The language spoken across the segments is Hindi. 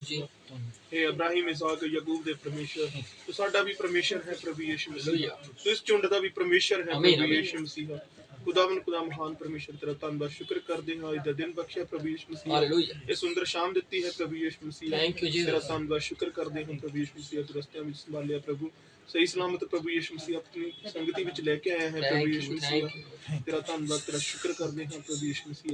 जी हे अब्राहिम इसहाक याकूब दे परमेश्वर तो साडा भी परमेश्वर है प्रभु यीशु मसीह तो इस झुंड दा भी परमेश्वर है आमीन, प्रभु आमीन। यीशु मसीह खुदावन खुदा महान परमेश्वर तेरा धन्नवाद शुक्र करदे हां इस दिन बख्शिया प्रभु यीशु मसीह हालेलुया। ये सुंदर शाम दित्ती है प्रभु यीशु मसीह थैंक यू तेरा जीसस। धन्नवाद शुक्र करदे हां प्रभु यीशु मसीह तू रस्ते में संभालिया प्रभु सही सलामत प्रभु यीशु मसीह अपनी संगति विच लेके आया है प्रभु यीशु मसीह तेरा धन्नवाद तेरा शुक्र करदे हां प्रभु यीशु मसीह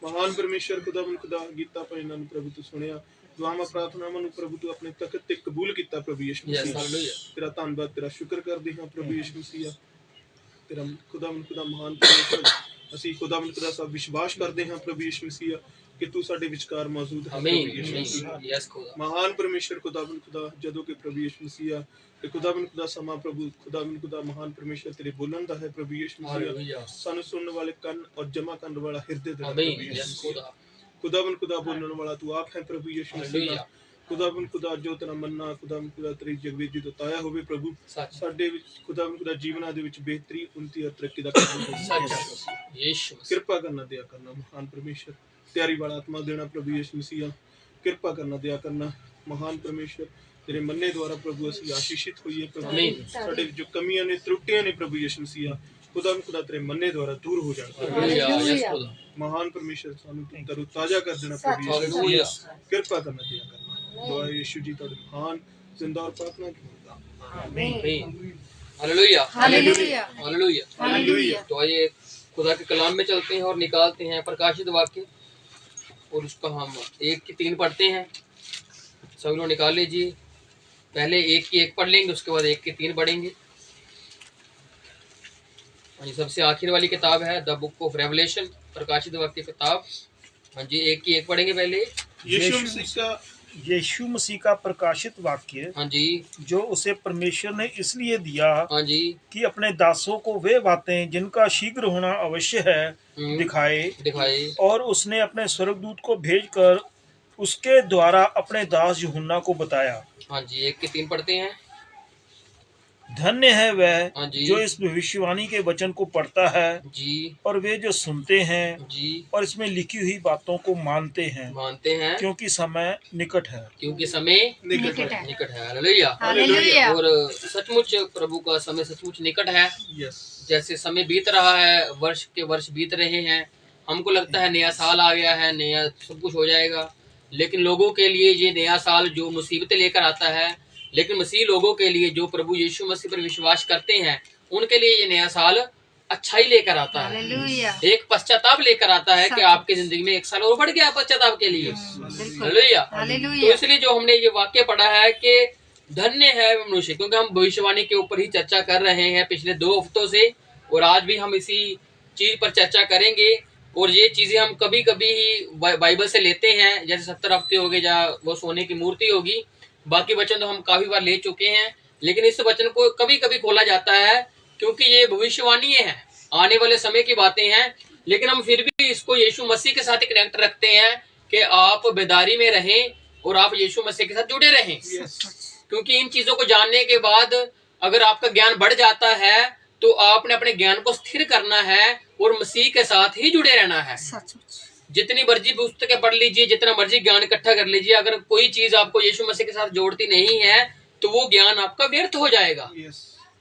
महान परमेश्वर खुदावन खुदा गीता भजनां नूं प्रभु तू सुनिया दुआवां प्रार्थनावां नूं प्रभु तू अपने तख्त ते कबूल कीता प्रभु यीशु यस मसीह हालेलुया। तेरा धन्नवाद तेरा शुक्र करदे हां प्रभु यीशु मसीह तेरा खुदावन खुदा महान परमेश्वर ਅਸੀਂ ਖੁਦਾਵੰਦ ਖੁਦਾ ਸਾਹਿਬ ਵਿਸ਼ਵਾਸ ਕਰਦੇ ਹਾਂ ਪ੍ਰਭੂ ਯਿਸੂ ਮਸੀਹ ਕਿ ਤੂੰ ਸਾਡੇ ਵਿਚਕਾਰ ਮੌਜੂਦ ਹੈ आमीन ਪ੍ਰਭੂ ਯਿਸੂ ਮਸੀਹ यस खुदा। महान परमेश्वर खुदावंद खुदा ਜਦੋਂ ਕਿ ਪ੍ਰਭੂ ਯਿਸੂ ਮਸੀਹ ਤੇ ਖੁਦਾਵੰਦ ਖੁਦਾ ਸਮਾਂ ਪ੍ਰਭੂ ਖੁਦਾਵੰਦ ਖੁਦਾ महान परमेश्वर ਤੇਰੇ ਬੋਲਣ ਦਾ ਹੈ ਪ੍ਰਭੂ ਯਿਸੂ ਮਸੀਹ हालेलुया। ਸਾਨੂੰ ਸੁਣਨ ਵਾਲੇ ਕੰਨ ਔਰ ਜਮਾ ਕਰਨ ਵਾਲਾ ਹਿਰਦੇ ਦੇ आमीन यस खुदा। खुदावंद खुदा बोलने वाला तू आप है प्रभु यीशु मसीह हालेलुया। खुदावंद खुदा जो तेरा मन्ना खुदावंद खुदा तेरी जगवेदी तो ताया होवे प्रभु सच ਸਾਡੇ ਵਿੱਚ ਖੁਦਾਵੰਦ ਖੁਦਾ ਜੀਵਨਾਂ ਦੇ ਵਿੱਚ ਬਿਹਤਰੀ ਉਨਤੀ और तरक्की ਦਾ काम हो सच यीशु मसीह। ਕਿਰਪਾ ਕਰਨਾ ਦਿਆ ਕਰਨਾ महान परमेश्वर ਤਿਆਰੀ ਵਾਲਾ ਆਤਮਾ ਦੇਣਾ प्रभु यीशु मसीह ਕਿਰਪਾ ਕਰਨਾ ਦਿਆ ਕਰਨਾ महान परमेश्वर तेरे मन्ने द्वारा प्रभु ਅਸੀਂ आशीषित ਹੋਈਏ प्रभु आमीन। ਸਾਡੇ ਜੋ ਕਮੀਆਂ ਨੇ ਤਰੁੱਟੀਆਂ ਨੇ प्रभु यीशु मसीह खुदावंद खुदा तेरे मन्ने द्वारा दूर हो जाना हालेलुया यस खुदा। महान परमेश्वर ਸਾਨੂੰ ਤਰੂ ਤਾਜ਼ਾ ਕਰ ਦੇਣਾ प्रभु यीशु हालेलुया। किरपा करना दिया करना दुआ यीशु जी तेरे महान जिंदा और प्रार्थना की आमीन हालेलुया हालेलुया हालेलुया। हालेलुया। तो आइए खुदा के कलाम में चलते हैं और निकालते हैं प्रकाशित वाक्य और उसका हम 1 की 3 पढ़ते हैं। सभी लोग निकाल लीजिए। पहले 1 की 1 पढ़ लेंगे, उसके बाद 1 की 3 पढ़ेंगे। ये सबसे आखिर वाली किताब है द बुक ऑफ रेवलेशन, प्रकाशित वाक्य किताब। हाँ जी 1 की 1 पढ़ेंगे पहले। यीशु मसीह का प्रकाशित वाक्य हाँ जी जो उसे परमेश्वर ने इसलिए दिया हाँ जी कि अपने दासों को वे बातें जिनका शीघ्र होना अवश्य है दिखाए और उसने अपने स्वर्गदूत को भेजकर उसके द्वारा अपने दास यूहन्ना को बताया। हाँ जी 1 की 3 पढ़ते हैं। धन्य है वह हाँ जी जो इस भविष्यवाणी के वचन को पढ़ता है जी और वे जो सुनते हैं जी और इसमें लिखी हुई बातों को मानते हैं क्योंकि समय निकट है। क्योंकि समय निकट है। निकट है। हालेलुया। हालेलुया। और सचमुच प्रभु का समय सचमुच निकट है। यस जैसे समय बीत रहा है, वर्ष के वर्ष बीत रहे हैं, हमको लगता है नया साल आ गया है, नया सब कुछ हो जाएगा, लेकिन लोगों के लिए ये नया साल जो मुसीबतें लेकर आता है, लेकिन मसीह लोगों के लिए जो प्रभु यीशु मसीह पर विश्वास करते हैं उनके लिए ये नया साल अच्छाई लेकर आता है। एक पश्चाताप लेकर आता है कि आपकी जिंदगी में 1 साल और बढ़ गया पश्चाताप के लिए। हालेलुया। तो इसलिए जो हमने ये वाक्य पढ़ा है कि धन्य है मनुष्य, क्योंकि हम भविष्यवाणी के ऊपर ही चर्चा कर रहे हैं पिछले 2 हफ्तों से, और आज भी हम इसी चीज पर चर्चा करेंगे। और ये चीजें हम कभी कभी ही बाइबल से लेते हैं, जैसे 70 हफ्ते हो गए जहाँ वो सोने की मूर्ति होगी, बाकी वचन तो हम काफी बार ले चुके हैं, लेकिन इस वचन को कभी कभी खोला जाता है क्योंकि ये भविष्यवाणी है, आने वाले समय की बातें हैं, लेकिन हम फिर भी इसको यीशु मसीह के साथ कनेक्ट रखते हैं कि आप बेदारी में रहें और आप यीशु मसीह के साथ जुड़े रहें। क्योंकि इन चीजों को जानने के बाद अगर आपका ज्ञान बढ़ जाता है तो आपने अपने ज्ञान को स्थिर करना है और मसीह के साथ ही जुड़े रहना है। जितनी मर्जी पुस्तकें पढ़ लीजिए, जितना मर्जी ज्ञान इकट्ठा कर लीजिए, अगर कोई चीज आपको यीशु मसीह के साथ जोड़ती नहीं है तो वो ज्ञान आपका व्यर्थ हो जाएगा।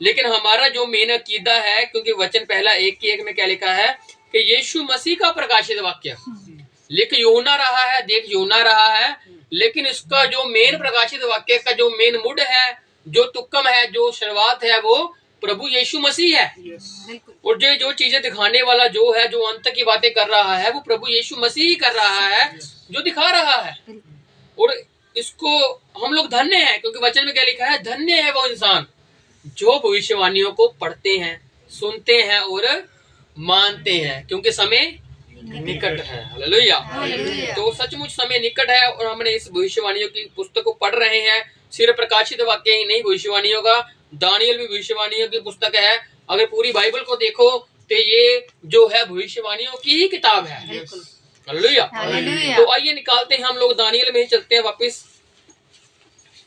लेकिन हमारा जो मेन अकीदा है, क्योंकि वचन पहला 1 की 1 में क्या लिखा है कि यीशु मसीह का प्रकाशित वाक्य लिख यूहन्ना रहा है, देख यूहन्ना रहा है, लेकिन इसका जो मेन प्रकाशित वाक्य का जो मेन मुड है, जो तुक्कम है, जो शुरुआत है, वो प्रभु यीशु मसीह है। और जो चीजें दिखाने वाला जो है, जो अंत की बातें कर रहा है, वो प्रभु यीशु मसीह ही कर रहा है, जो दिखा रहा है। और इसको हम लोग धन्य हैं, क्योंकि वचन में क्या लिखा है, धन्य है वो इंसान जो भविष्यवाणियों को पढ़ते हैं, सुनते हैं और मानते हैं, क्योंकि समय निकट है। हालेलुया। तो सचमुच समय निकट है और हमने इस भविष्यवाणियों की पुस्तक को पढ़ रहे हैं। सिर्फ प्रकाशित वाक्य ही नहीं, भविष्यवाणियों का दानियल भी भविष्यवाणियों की पुस्तक है। अगर पूरी बाइबल को देखो तो ये जो है भविष्यवाणियों की ही किताब है। हालेलुया। तो आइए निकालते हैं हम लोग, दानियल में ही चलते हैं वापस,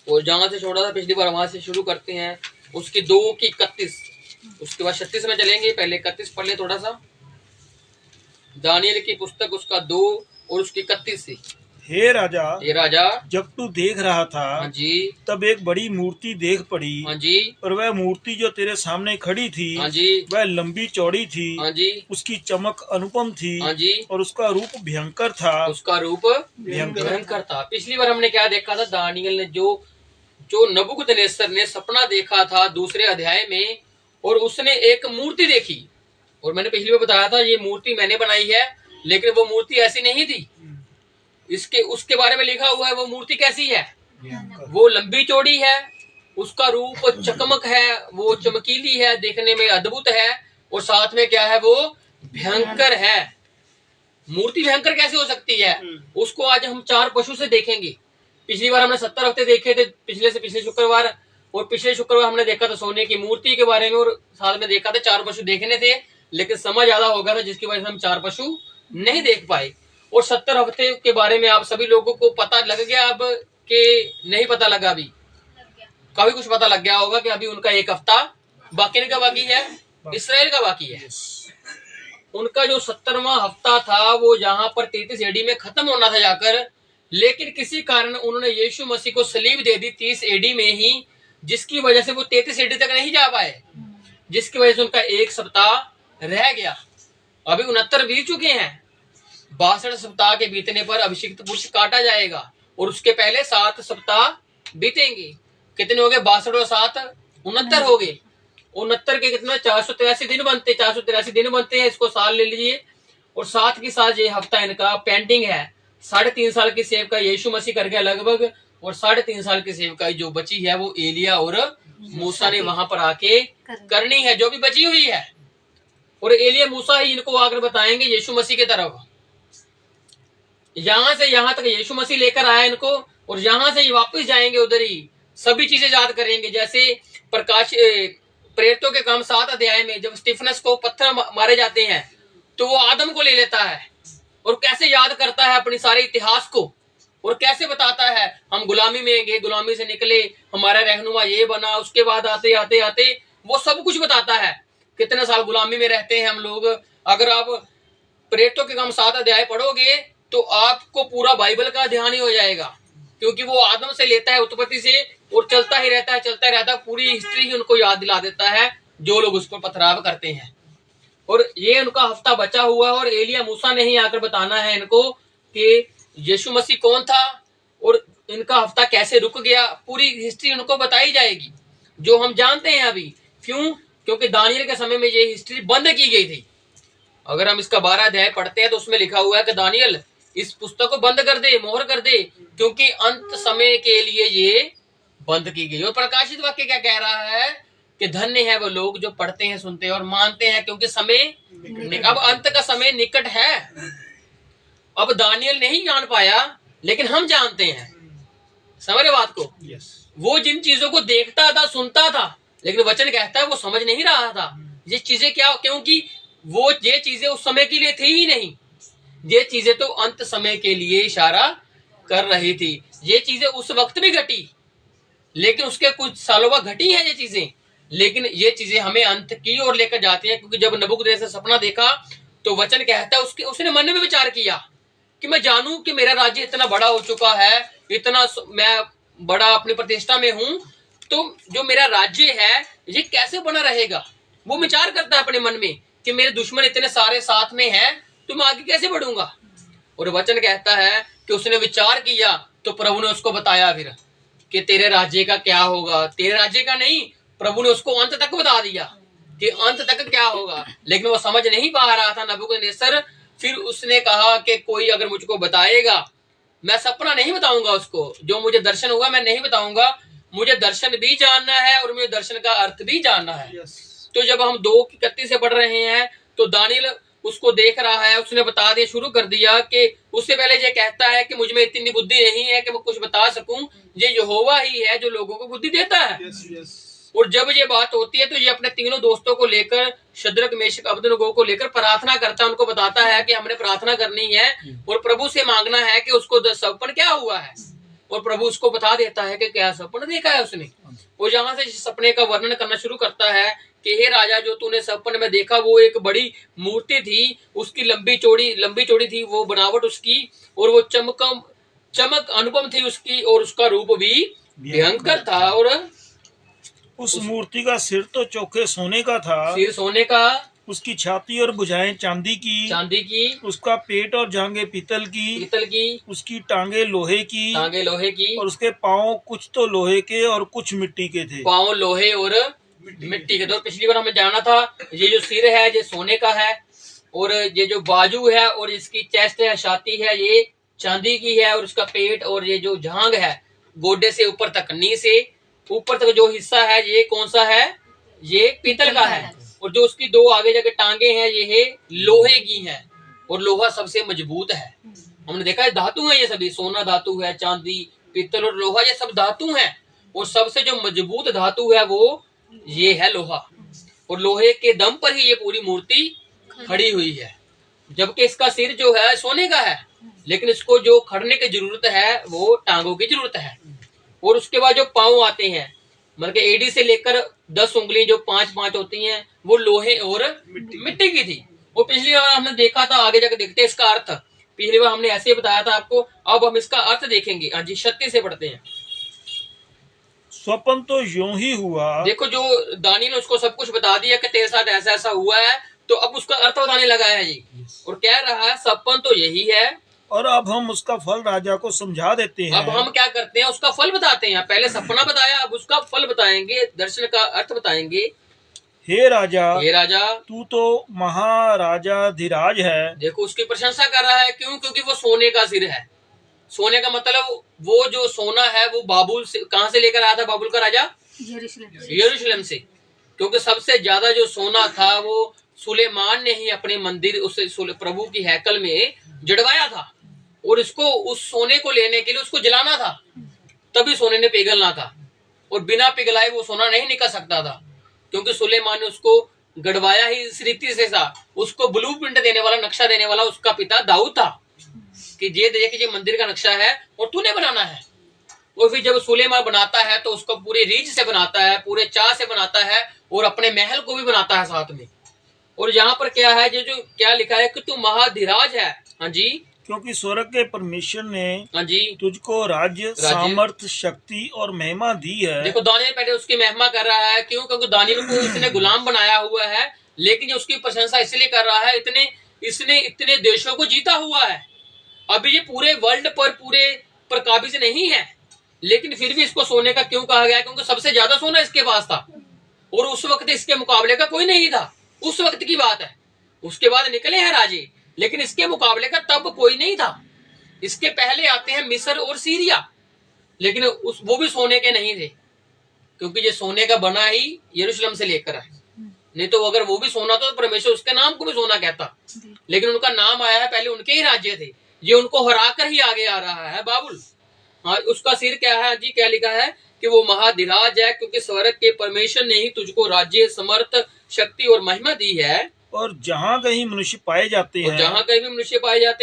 और जहां से छोड़ा था पिछली बार वहां से शुरू करते हैं। उसकी 2 की 31, उसके बाद 36 में चलेंगे। पहले 31 पढ़ ले थोड़ा सा, दानियल की पुस्तक उसका 2 और उसकी 31 से। हे राजा, ये राजा, जब तू देख रहा था, हाँ जी, तब एक बड़ी मूर्ति देख पड़ी, हाँ जी, और वह मूर्ति जो तेरे सामने खड़ी थी, हाँ जी, वह लंबी चौड़ी थी, हाँ जी, उसकी चमक अनुपम थी, हाँ जी, और उसका रूप भयंकर था। उसका रूप भयंकर था। पिछली बार हमने क्या देखा था, दानियल ने जो नबूकदनेस्सर ने सपना देखा था दूसरे अध्याय में, और उसने एक मूर्ति देखी, और मैंने पिछली बार बताया था ये मूर्ति मैंने बनाई है, लेकिन वो मूर्ति ऐसी नहीं थी। इसके उसके बारे में लिखा हुआ है वो मूर्ति कैसी है, वो लंबी चौड़ी है, उसका रूप चकमक है, वो चमकीली है, देखने में अद्भुत है, और साथ में क्या है, वो भयंकर है। मूर्ति भयंकर कैसे हो सकती है, उसको आज हम 4 पशु से देखेंगे। पिछली बार हमने 70 हफ्ते देखे थे, पिछले से पिछले शुक्रवार, और पिछले शुक्रवार हमने देखा था सोने की मूर्ति के बारे में, और साथ में देखा था 4 पशु देखने थे, लेकिन समय ज्यादा हो गया था जिसकी वजह से हम 4 पशु नहीं देख पाए। और 70 हफ्ते के बारे में आप सभी लोगों को पता लग गया अब कि नहीं पता लगा? अभी काफी कुछ पता लग गया होगा कि अभी उनका 1 हफ्ता बाकी का बाकी है, इसराइल का बाकी है। उनका जो 70वां हफ्ता था वो यहाँ पर 33 एडी में खत्म होना था जाकर, लेकिन किसी कारण उन्होंने यीशु मसीह को सलीब दे दी 30 एडी में ही, जिसकी वजह से वो 33 एडी तक नहीं जा पाए, जिसकी वजह से उनका 1 सप्ताह रह गया। अभी 69 बीत चुके हैं, 62 सप्ताह के बीतने पर अभिषिक्त पुरुष काटा जाएगा, और उसके पहले 7 सप्ताह बीतेंगे। कितने हो गए? 62 और 7 69 हो गए। 69 के कितना? 483 दिन बनते, 483 दिन बनते हैं, इसको साल ले लीजिए, और 7 के साथ ये हफ्ता इनका पेंडिंग है। 3.5 साल की सेवका यीशु मसीह कर गया लगभग, और 3.5 साल की सेवकाई जो बची है वो एलिया और मूसा ने वहां पर आके करनी है, जो भी बची हुई है। और एलिया मूसा ही इनको आकर बताएंगे यीशु मसीह की तरफ। यहां से यहां तक यीशु मसीह लेकर आया इनको, और यहां से ये वापस जाएंगे उधर ही, सभी चीजें याद करेंगे। जैसे प्रकाश प्रेरितों के काम 7 अध्याय में जब स्टीफनस को पत्थर मारे जाते हैं, तो वो आदम को ले लेता है और कैसे याद करता है अपने सारे इतिहास को, और कैसे बताता है हम गुलामी में गए, गुलामी से निकले, हमारा रहनुमा ये बना, उसके बाद आते आते आते वो सब कुछ बताता है, कितने साल गुलामी में रहते हैं हम लोग। अगर आप प्रेरितों के काम 7 अध्याय पढ़ोगे तो आपको पूरा बाइबल का ध्यान ही हो जाएगा, क्योंकि वो आदम से लेता है उत्पत्ति से, और चलता ही रहता है, चलता रहता है, पूरी हिस्ट्री ही उनको याद दिला देता है जो लोग उसको पथराव करते हैं। और ये उनका हफ्ता बचा हुआ है, और एलिया मूसा ने ही आकर बताना है इनको कि यीशु मसीह कौन था और इनका हफ्ता कैसे रुक गया। पूरी हिस्ट्री उनको बताई जाएगी जो हम जानते हैं अभी। क्यों? क्योंकि दानियल के समय में ये हिस्ट्री बंद की गई थी। अगर हम इसका 12 अध्याय पढ़ते हैं तो उसमें लिखा हुआ है कि दानियल इस पुस्तक को बंद कर दे, मोहर कर दे, क्योंकि अंत समय के लिए ये बंद की गई। और प्रकाशित वाक्य क्या कह रहा है कि धन्य है वो लोग जो पढ़ते हैं, सुनते हैं और मानते हैं, क्योंकि समय अब अंत का समय निकट है। अब दानियल नहीं जान पाया, लेकिन हम जानते हैं। समझ रहे बात को? वो जिन चीजों को देखता था, सुनता था, लेकिन वचन कहता है वो समझ नहीं रहा था ये चीजें क्या, क्योंकि वो ये चीजें उस समय के लिए थी ही नहीं। ये चीजें तो अंत समय के लिए इशारा कर रही थी। ये चीजें उस वक्त भी घटी, लेकिन उसके कुछ सालों बाद घटी है ये चीजें, लेकिन ये चीजें हमें अंत की ओर लेकर जाती है। क्योंकि जब नबूकदनेस्सर सपना देखा तो वचन कहता है उसने मन में विचार किया कि मैं जानूं कि मेरा राज्य इतना बड़ा हो चुका है, इतना मैं बड़ा अपनी प्रतिष्ठा में हूं, तो जो मेरा राज्य है ये कैसे बना रहेगा। वो विचार करता है अपने मन में कि मेरे दुश्मन इतने सारे साथ में हैं, तो मैं आगे कैसे बढ़ूंगा। और वचन कहता है कि उसने विचार किया तो प्रभु ने उसको बताया फिर कि तेरे राज्य का क्या होगा। तेरे राज्य का नहीं, प्रभु ने उसको अंत तक बता दिया कि अंत तक क्या होगा, लेकिन वो समझ नहीं पा रहा था नबूकदनेस्सर। फिर उसने कहा कि कोई अगर मुझको बताएगा, मैं सपना नहीं बताऊंगा उसको, जो मुझे दर्शन हुआ मैं नहीं बताऊंगा, मुझे दर्शन भी जानना है और मुझे दर्शन का अर्थ भी जानना है। तो जब हम 2:31 से पढ़ रहे हैं तो दानियल उसको देख रहा है, उसने बता दिया, शुरू कर दिया कि उससे पहले ये कहता है कि मुझ में इतनी बुद्धि नहीं है कि मैं कुछ बता सकूं, ये यहोवा ही है जो लोगों को बुद्धि देता है। और जब ये बात होती है तो ये अपने तीनों दोस्तों को लेकर, शद्रक मेशक अबेदनगो को लेकर प्रार्थना करता है। उनको बताता है कि हमने प्रार्थना करनी है और प्रभु से मांगना है कि उसको सपन क्या हुआ है, और प्रभु उसको बता देता है कि क्या सपन देखा है उसने। और जहां से सपने का वर्णन करना शुरू करता है कि हे राजा, जो तूने सपन में देखा वो एक बड़ी मूर्ति थी, उसकी लंबी चौड़ी थी वो बनावट उसकी, और वो चमक अनुपम थी उसकी और उसका रूप भी भयंकर था। और उस मूर्ति का सिर तो चोखे सोने का था, सिर सोने का, उसकी छाती और भुजाएं चांदी की, उसका पेट और जांघें पीतल की, उसकी टांगे लोहे की, और उसके पांव कुछ तो लोहे के और कुछ मिट्टी के थे। पांव लोहे और मिट्टी के। तो पिछली बार हमें जाना था ये जो सिर है ये सोने का है, और ये जो बाजू है और इसकी चेस्ट है, छाती है, ये चांदी की है, और उसका पेट और ये जो जांघ है गोडे से ऊपर तक, नी से ऊपर तक जो हिस्सा है ये कौन सा है, ये पीतल का है। और जो उसकी दो आगे जाके टांगे हैं ये लोहे की हैं, और लोहा सबसे मजबूत है। हमने देखा है धातु है, ये सभी सोना धातु है, चांदी, पीतल और लोहा ये सब धातु हैं, और सबसे जो मजबूत धातु है वो ये है लोहा। और लोहे के दम पर ही ये पूरी मूर्ति खड़ी हुई है, जबकि इसका सिर जो है सोने का है, लेकिन इसको जो खड़ने की जरूरत है वो टांगों की जरूरत है। और उसके बाद जो पांव आते हैं, मतलब कि एडी से लेकर 10 उंगली जो 5-5 होती हैं वो लोहे और मिट्टी की थी। और पिछली बार हमने देखा था, आगे जाकर देखते हैं इसका अर्थ। पिछली बार हमने ऐसे बताया था आपको, अब हम इसका अर्थ देखेंगे। हाँ जी, 36 से पढ़ते हैं। स्वप्न तो यूं ही हुआ। देखो जो दानी ने उसको सब कुछ बता दिया कि तेरे साथ ऐसा ऐसा हुआ है, तो अब उसका अर्थ बताने लगा है जी, और कह रहा है सपन तो यही है, और अब हम उसका फल राजा को समझा देते हैं। अब हम क्या करते हैं, उसका फल बताते हैं। पहले सपना बताया, अब उसका फल बताएंगे, दर्शन का अर्थ बताएंगे। हे राजा, तू तो महाराजाधिराज है। देखो उसकी प्रशंसा कर रहा है, क्यों? क्योंकि वो सोने का सिर है। सोने का मतलब वो जो सोना है वो बाबुल से, कहां से लेकर आया था बाबुल का राजा? यरूशलेम से। क्योंकि सबसे ज्यादा जो सोना था वो सुलेमान ने ही अपने मंदिर उस प्रभु की हैकल में जड़वाया था, और इसको उस सोने को लेने के लिए उसको जलाना था, तभी सोने ने पिघलना था, और बिना पिघलाए वो सोना नहीं निकल सकता था। क्योंकि सुलेमान ने उसको गड़वाया ही इस रीति से था। उसको ब्लूप्रिंट देने वाला, नक्शा देने वाला उसका पिता दाऊद था, कि ये देख ये मंदिर का नक्शा है और तूने बनाना है। और फिर जब सुलेमान बनाता है तो उसको पूरे रीच से बनाता है, पूरे चाह से बनाता है, और अपने महल को भी बनाता है साथ में। और यहाँ पर क्या है, जो क्या लिखा है कि तू महाधिराज है। हाँ जी, क्योंकि स्वर्ग के परमेश्वर ने हाँ जी तुझको राज्य, सामर्थ, शक्ति और महिमा दी है। देखो दानियल पहले उसकी महिमा कर रहा है, क्यों? क्योंकि दानियल को इसने गुलाम बनाया हुआ है, लेकिन उसकी प्रशंसा इसलिए कर रहा है, इसने इतने देशों को जीता हुआ है। अभी ये पूरे वर्ल्ड पर काबिज नहीं है, लेकिन फिर भी इसको सोने का क्यों कहा गया? क्योंकि सबसे ज्यादा सोना इसके पास था, और उस वक्त इसके मुकाबले का कोई नहीं था। उस वक्त की बात है, उसके बाद निकले हैं राजे, लेकिन इसके मुकाबले का तब कोई नहीं था। इसके पहले आते हैं मिस्र और सीरिया, लेकिन वो भी सोने के नहीं थे, क्योंकि ये सोने का बना ही यरूशलेम से लेकर है। नहीं तो अगर वो भी सोना तो परमेश्वर उसके नाम को भी सोना कहता, लेकिन उनका नाम आया है पहले, उनके ही राज्य थे। ये उनको हरा कर ही आगे आ रहा है बाबुल। हाँ, उसका सिर क्या है जी? क्या लिखा है कि वो महाधिराज है, क्योंकि स्वर्ग के परमेश्वर ने ही तुझको राज्य, समर्थ, शक्ति और महिमा दी है। और जहाँ कहीं मनुष्य पाए जाते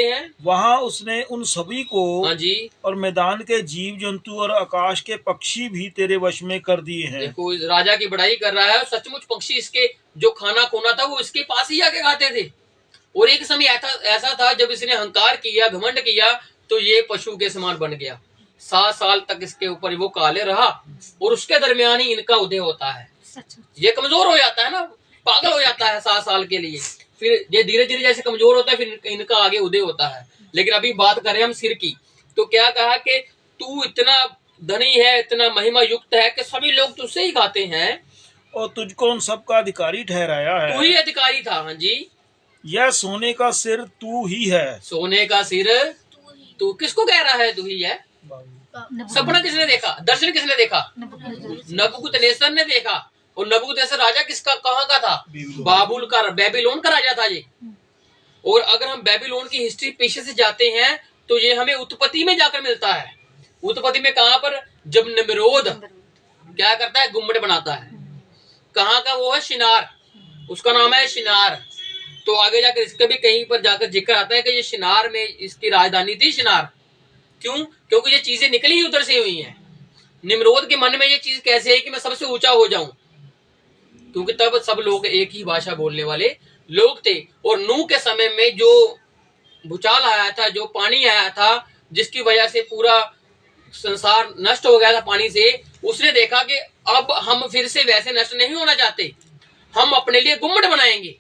हैं, वहाँ उसने उन सभी को, हाँ जी, और मैदान के जीव जंतु और आकाश के पक्षी भी तेरे वश में कर दिए हैं। देखो इस राजा की बड़ाई कर रहा है, सचमुच पक्षी इसके जो खाना खोना था वो इसके पास ही आके खाते थे। और एक समय ऐसा था जब इसने अहंकार किया, घमंड किया, तो ये पशु के समान बन गया। 7 साल तक इसके ऊपर वो काले रहा, और उसके दरमियान ही इनका उदय होता है। ये कमजोर हो जाता है ना, पागल हो जाता है 7 साल के लिए, फिर ये धीरे धीरे जैसे कमजोर होता है फिर इनका आगे उदय होता है। लेकिन अभी बात करें हम सिर की, तो क्या कहा कि तू इतना धनी है, इतना महिमा युक्त है कि सभी लोग तुझसे ही खाते हैं, और तुझको उन सब का अधिकारी ठहराया है। तू ही अधिकारी था। हाँ जी, यह सोने का सिर तू ही है। सोने का सिर तू किसको कह रहा है? तू ही है। सपना किसने देखा? दर्शन किसने देखा? नबूकदनेस्सर ने देखा। और नबूकदनेस्सर राजा किसका, कहाँ का था? बाबुल का, बेबीलोन का राजा था ये। और अगर हम बेबीलोन की हिस्ट्री पीछे से जाते हैं तो ये हमें उत्पत्ति में जाकर मिलता है। उत्पत्ति में कहाँ पर? जब निम्रोद क्या करता है? गुम्बद बनाता है। कहाँ का वो है? शिनार, उसका नाम है शिनार। तो आगे जाकर इसका भी कहीं पर जाकर जिक्र आता है कि ये शिनार में इसकी राजधानी थी, शिनार। क्यों? क्योंकि ये चीजें निकली ही उधर से हुई हैं। निम्रोद के मन में ये चीज कैसे है कि मैं सबसे ऊंचा हो जाऊं, क्योंकि तब सब लोग एक ही भाषा बोलने वाले लोग थे। और नूह के समय में जो भूचाल आया था, जो पानी आया था, जिसकी वजह से पूरा संसार नष्ट हो गया था पानी से, उसने देखा कि अब हम फिर से वैसे नष्ट नहीं होना चाहते, हम अपने लिए गुम्मट बनाएंगे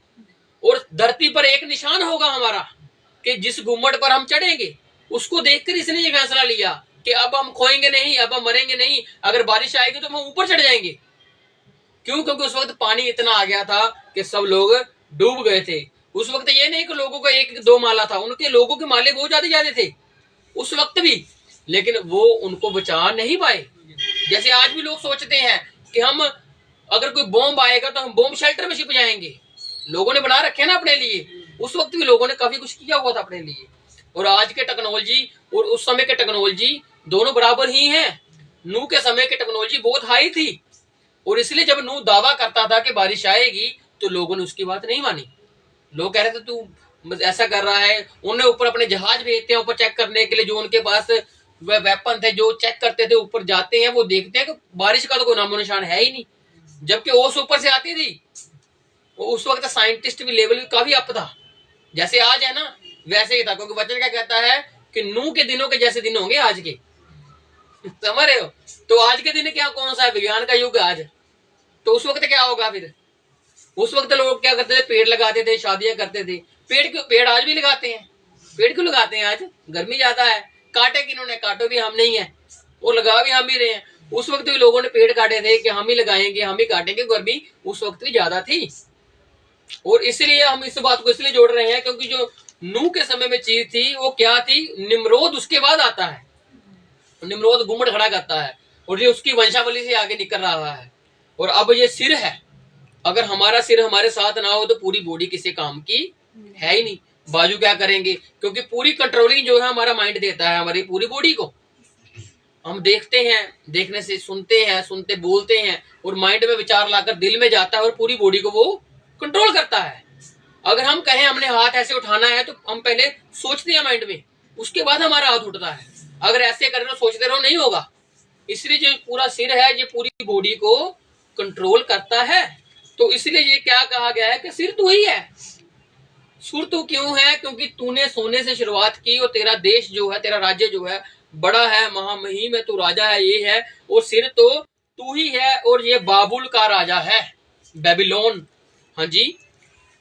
और धरती पर एक निशान होगा हमारा कि जिस गुम्मट पर हम चढ़ेंगे। उसको देखकर इसने ये फैसला लिया कि अब हम खोएंगे नहीं, अब हम मरेंगे नहीं, अगर बारिश आएगी तो हम ऊपर चढ़ जाएंगे। क्यों? क्योंकि उस वक्त पानी इतना आ गया था कि सब लोग डूब गए थे। उस वक्त ये नहीं कि लोगों का एक दो माला था, उनके लोगों के माले बहुत ज्यादा थे उस वक्त भी, लेकिन वो उनको बचा नहीं पाए। जैसे आज भी लोग सोचते हैं कि हम अगर कोई बॉम्ब आएगा तो हम बॉम्ब शेल्टर में छिप जाएंगे, लोगों ने बना रखे ना अपने लिए। उस वक्त भी लोगों ने काफी कुछ किया हुआ था अपने लिए। और आज के टेक्नोलॉजी और उस समय के टेक्नोलॉजी दोनों बराबर ही हैं। नूह के समय की टेक्नोलॉजी बहुत हाई थी और इसलिए जब नूह दावा करता था कि बारिश आएगी तो लोगों ने उसकी बात नहीं मानी। लोग कह रहे थे तू ऐसा कर रहा है। उन्हें ऊपर अपने जहाज भेजते हैं ऊपर चेक करने के लिए, जो उनके पास वह वेपन थे जो चेक करते थे, ऊपर जाते हैं वो देखते हैं कि बारिश का तो कोई नामो निशान है ही नहीं, जबकि ओस ऊपर से आती थी। उस वक्त साइंटिस्ट भी लेवल भी काफी अप था, जैसे आज है ना वैसे ही था। क्योंकि वचन क्या कहता है कि नूह के दिनों के जैसे दिन होंगे आज के, समझ रहे हो? तो आज के दिन क्या कौन सा है? विज्ञान का युग आज। तो उस वक्त क्या होगा फिर? उस वक्त लोग क्या करते थे? पेड़ लगाते थे, शादियां करते थे। पेड़ आज भी लगाते हैं। पेड़ क्यों लगाते हैं? आज गर्मी ज्यादा है। काटे किन्होंने? काटो भी हम नहीं है, वो लगा भी हम ही रहे हैं। उस वक्त भी लोगों ने पेड़ काटे थे कि हम ही लगाएंगे, हम ही काटेंगे। गर्मी उस वक्त भी ज्यादा थी। और इसलिए हम इस बात को इसलिए जोड़ रहे हैं क्योंकि जो नूह के समय में चीज थी वो क्या थी? निम्रोद उसके बाद आता है। निम्रोद गुम्मट खड़ा करता है और ये उसकी वंशावली से आगे निकल रहा है। और अब ये सिर है, अगर हमारा सिर हमारे साथ ना हो तो पूरी बॉडी किसी काम की है ही नहीं। बाजू क्या करेंगे? क्योंकि पूरी कंट्रोलिंग जो है हमारा माइंड देता है हमारी पूरी बॉडी को। हम देखते हैं, देखने से सुनते हैं, सुनते बोलते हैं और माइंड में विचार लाकर दिल में जाता है और पूरी बॉडी को वो कंट्रोल करता है। अगर हम कहें हमने हाथ ऐसे उठाना है तो हम पहले सोचते हैं माइंड में, उसके बाद हमारा हाथ उठता है। अगर ऐसे कर रहे हो सोचते रहो नहीं होगा। इसलिए जो पूरा सिर है ये पूरी बॉडी को कंट्रोल करता है। तो इसलिए ये क्या कहा गया है कि सिर तू ही है। सुर तू क्यों है? क्योंकि तूने सोने से शुरुआत की और तेरा देश जो है, तेरा राज्य जो है बड़ा है, महामहिम है, तू राजा है, ये है। और सिर तो तू ही है और ये बाबुल का राजा है, बेबीलोन। हाँ जी।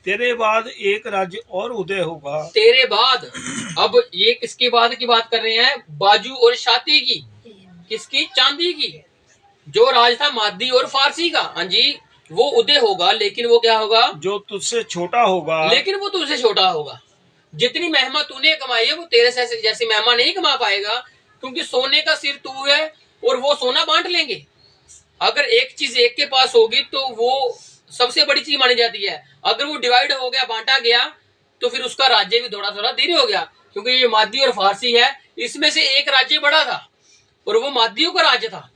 तेरे बाद एक राज्य और उदय होगा। तेरे बाद, अब ये किसके बाद की बात कर रहे हैं? बाजू और छाती की। किसकी? चांदी की। जो राज था मादी और फारसी का, हाँ जी, वो उदय होगा। लेकिन वो क्या होगा? जो तुझसे छोटा होगा। लेकिन वो तुझसे छोटा होगा। जितनी महिमा तूने कमाई है वो तेरे से जैसी महिमा नहीं कमा पाएगा, क्योंकि सोने का सिर तू है और वो सोना बांट लेंगे। अगर एक चीज एक के पास होगी तो वो सबसे बड़ी चीज मानी जाती है। अगर वो डिवाइड हो गया, बांटा गया, तो फिर उसका राज्य भी थोड़ा थोड़ा धीरे हो गया। क्योंकि ये मादी और फारसी है, इसमें से एक राज्य बड़ा था और वो मादियों का राज्य था।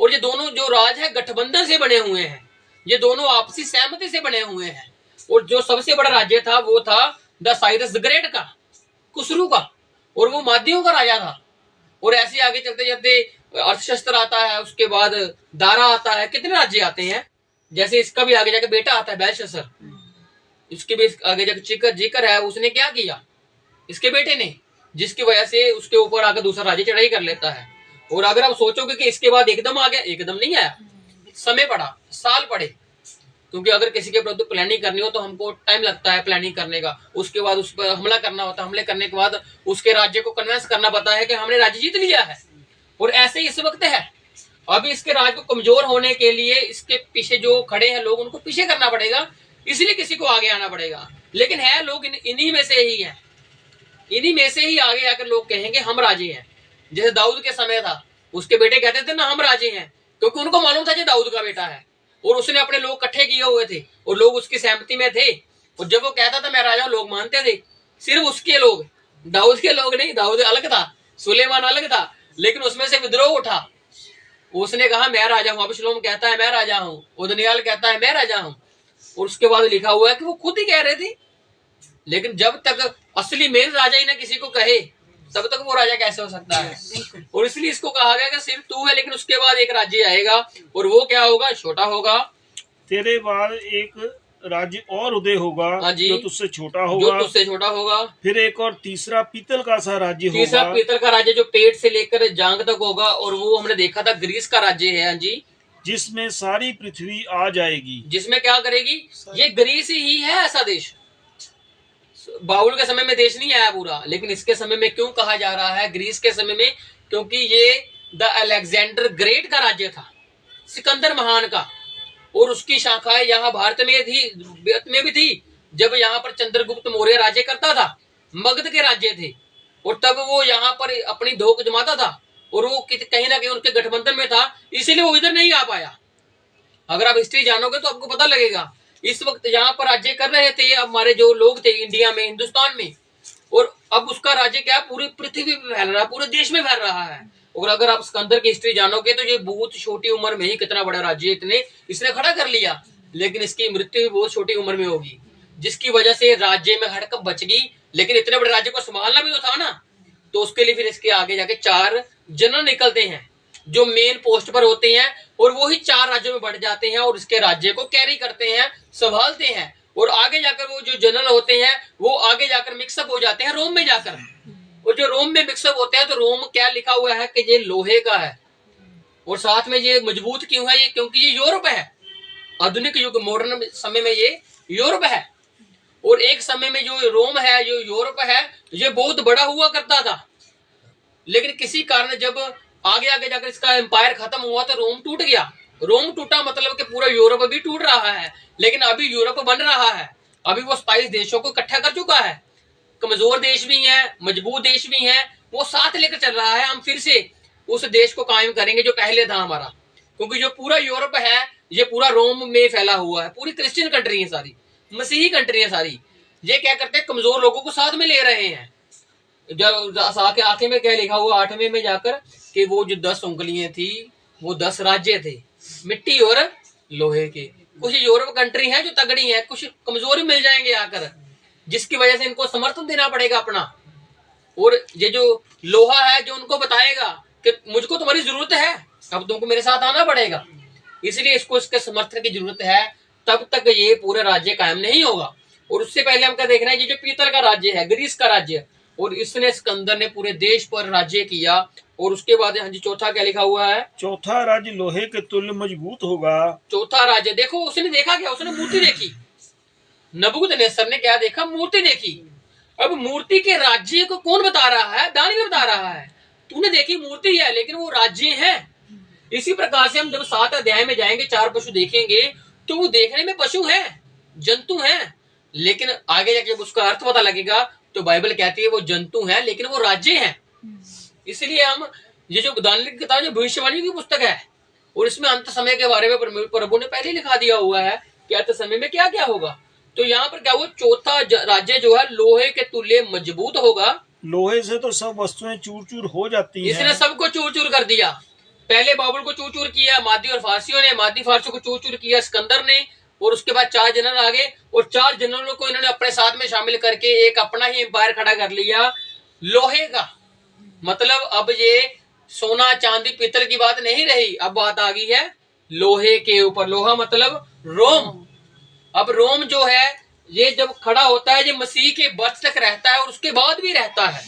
और ये दोनों जो राज है गठबंधन से बने हुए हैं, ये दोनों आपसी सहमति से बने हुए हैं। और जो सबसे बड़ा राज्य था वो था द साइरस द ग्रेट का, खुसरू का, और वो मादियों का राजा था। और ऐसे आगे चलते चलते अर्थशास्त्र आता है, उसके बाद दारा आता है, कितने राज्य आते हैं। जैसे इसका भी आगे जाके बेटा आता है बेलशस्सर, इसके भी आगे जाके जिक्र है। उसने क्या किया? इसके बेटे ने, जिसकी वजह से उसके ऊपर आकर दूसरा राज्य चढ़ाई कर लेता है। और अगर आप सोचोगे कि इसके बाद एकदम आ गया, एकदम नहीं आया, समय पड़ा, साल पड़े। क्योंकि अगर किसी के विरुद्ध प्लानिंग करनी हो तो हमको टाइम लगता है प्लानिंग करने का। उसके बाद उस पर हमला करना होता है, हमले करने के बाद उसके राज्य को कन्विंस करना पड़ता है कि हमने राज्य जीत लिया है। और ऐसे ही इस वक्त है। अभी इसके राज्य को कमजोर होने के लिए इसके पीछे जो खड़े हैं लोग, उनको पीछे करना पड़ेगा, इसलिए किसी को आगे आना पड़ेगा। लेकिन है लोग इन्हीं में से ही है, इन्हीं में से ही आगे आकर लोग कहेंगे हम राजे हैं। जैसे दाऊद के समय था, उसके बेटे कहते थे ना हम राजे हैं, क्योंकि उनको मालूम था कि दाऊद का बेटा है और उसने अपने लोग इकट्ठे किए हुए थे और लोग उसकी सहमति में थे। और जब वो कहता था मैं राजा, लोग मानते थे। सिर्फ उसके लोग, दाऊद के लोग नहीं। दाऊद अलग था, सुलेमान अलग था, लेकिन उसमें से विद्रोह उठा। उसने कहा मैं राजा हूं। अबशलोम कहता है मैं राजा हूं, ओदनियाल कहता है मैं राजा हूं। और उसके बाद लिखा हुआ है कि वो खुद ही कह रहे थे। लेकिन जब तक असली मेन राजा ही ना किसी को कहे, तब तक वो राजा कैसे हो सकता है। और इसलिए इसको कहा गया कि सिर्फ तू है, लेकिन उसके बाद एक राज्य आएगा और वो क्या होगा? छोटा होगा। तेरे बाद एक राज्य और उदय होगा हाँ जी, जो तुझसे छोटा जो होगा। तुझसे छोटा होगा। फिर एक और तीसरा पीतल का सा राज्य तीसरा होगा, पीतल का राज्य जो पेट से लेकर जांग तक होगा, और वो हमने देखा था ग्रीस का राज्य है। हाँ जी, जिसमें सारी पृथ्वी आ जाएगी। जिसमें क्या करेगी? ये ग्रीस ही है ऐसा देश। बाउल के समय में देश नहीं आया पूरा, लेकिन इसके समय में क्यों कहा जा रहा है ग्रीस के समय में? क्योंकि ये द अलेक्जेंडर ग्रेट का राज्य था, सिकंदर महान का, और उसकी शाखाएं यहाँ भारत में भी थी। जब यहाँ पर चंद्रगुप्त मौर्य राज्य करता था, मगध के राज्य थे, और तब वो यहाँ पर अपनी धोख जमाता था, और वो कहीं ना कहीं उनके गठबंधन में था, इसीलिए वो इधर नहीं आ पाया। अगर आप हिस्ट्री जानोगे तो आपको पता लगेगा। इस वक्त यहाँ पर राज्य कर रहे थे हमारे जो लोग थे इंडिया में, हिंदुस्तान में, और अब उसका राज्य क्या पूरी पृथ्वी पे फैल रहा है, पूरे देश में फैल रहा है। और अगर आप सिकंदर की हिस्ट्री जानोगे तो ये बहुत छोटी उम्र में ही कितना बड़ा राज्य इसने खड़ा कर लिया, लेकिन इसकी मृत्यु भी बहुत छोटी उम्र में होगी, जिसकी वजह से राज्य में हड़कंप बच गई। लेकिन इतने बड़े राज्य को संभालना भी तो था ना, तो उसके लिए फिर इसके आगे जाके 4 जनरल निकलते हैं जो मेन पोस्ट पर होते हैं, और वो ही 4 राज्यों में बढ़ जाते हैं और इसके राज्य को कैरी करते हैं, संभालते हैं। और आगे जाकर वो जो जनरल होते हैं वो आगे जाकर मिक्सअप हो जाते हैं रोम में जाकर, और जो रोम में मिक्सअप होते हैं तो रोम क्या लिखा हुआ है कि ये लोहे का है, और साथ में ये मजबूत क्यों है? ये क्योंकि ये यूरोप है, आधुनिक युग मॉडर्न समय में ये यूरोप है। और एक समय में जो रोम है, जो यूरोप है, ये बहुत बड़ा हुआ करता था, लेकिन किसी कारण जब आगे आगे जाकर इसका एम्पायर खत्म हुआ तो रोम टूट गया। रोम टूटा मतलब कि पूरा यूरोप भी टूट रहा है, लेकिन अभी यूरोप बन रहा है। अभी वो 27 देशों को इकट्ठा कर चुका है, कमजोर देश भी हैं, मजबूत देश भी हैं, वो साथ लेकर चल रहा है। हम फिर से उस देश को कायम करेंगे जो पहले था हमारा, क्योंकि जो पूरा यूरोप है ये पूरा रोम में फैला हुआ है, पूरी क्रिश्चियन कंट्री है सारी, मसीही कंट्री है सारी। ये क्या करते हैं, कमजोर लोगों को साथ में ले रहे हैं। जब आखिर में क्या लिखा हुआ 8वें में जाकर कि वो जो 10 उंगलियां थी वो 10 राज्य थे, मिट्टी और लोहे के। कुछ यूरोप कंट्री है जो तगड़ी है, कुछ कमजोर मिल जाएंगे आकर, जिसकी वजह से इनको समर्थन देना पड़ेगा अपना। और ये जो लोहा है जो उनको बताएगा कि मुझको तुम्हारी जरूरत है, अब तुमको मेरे साथ आना पड़ेगा, इसलिए इसको इसके समर्थन की जरूरत है, तब तक ये पूरा राज्य कायम नहीं होगा। और उससे पहले हम क्या देखना है, ये जो पीतल का राज्य है, ग्रीस का राज्य, और इसने सिकंदर ने पूरे देश पर राज्य किया। और उसके बाद हाँ जी, चौथा क्या लिखा हुआ है? चौथा राज्य लोहे के तुल्य मजबूत होगा। चौथा राज्य, देखो उसने देखा क्या? उसने मूर्ति देखी। नबूकदनेस्सर ने क्या देखा? मूर्ति देखी। अब मूर्ति के राज्य को कौन बता रहा है? दानियल बता रहा है। तूने देखी मूर्ति है, लेकिन वो राज्य है। इसी प्रकार से हम जब 7 अध्याय में जाएंगे, 4 पशु देखेंगे, तो वो देखने में पशु है, जंतु है, लेकिन आगे जाके जब उसका अर्थ पता लगेगा तो बाइबल कहती है वो जंतु है, लेकिन वो राज्य है। इसलिए हम ये जो दानियल की किताब, जो भविष्यवाणी की पुस्तक है, और इसमें अंत समय के बारे में प्रभु ने पहले लिखा दिया हुआ है कि अंत समय में क्या क्या होगा। तो यहाँ पर क्या हुआ? चौथा राज्य जो है लोहे के तुल्य मजबूत होगा। लोहे से तो सब वस्तुएं चूर चूर हो जाती हैं। इसने सबको चूर चूर कर दिया। पहले बाबुल को चूर चूर किया मादी और फारसियों ने, मादी फारसियों को चूर चूर किया सिकंदर ने, और उसके बाद 4 जनरल आ गए, और 4 जनरलों को इन्होंने अपने साथ में शामिल करके एक अपना ही एम्पायर खड़ा कर लिया लोहे का। मतलब अब ये सोना चांदी पीतल की बात नहीं रही, अब बात आ गई है लोहे के ऊपर। लोहा मतलब रोम। अब रोम जो है ये जब खड़ा होता है, ये मसीह के बर्थ तक रहता है और उसके बाद भी रहता है।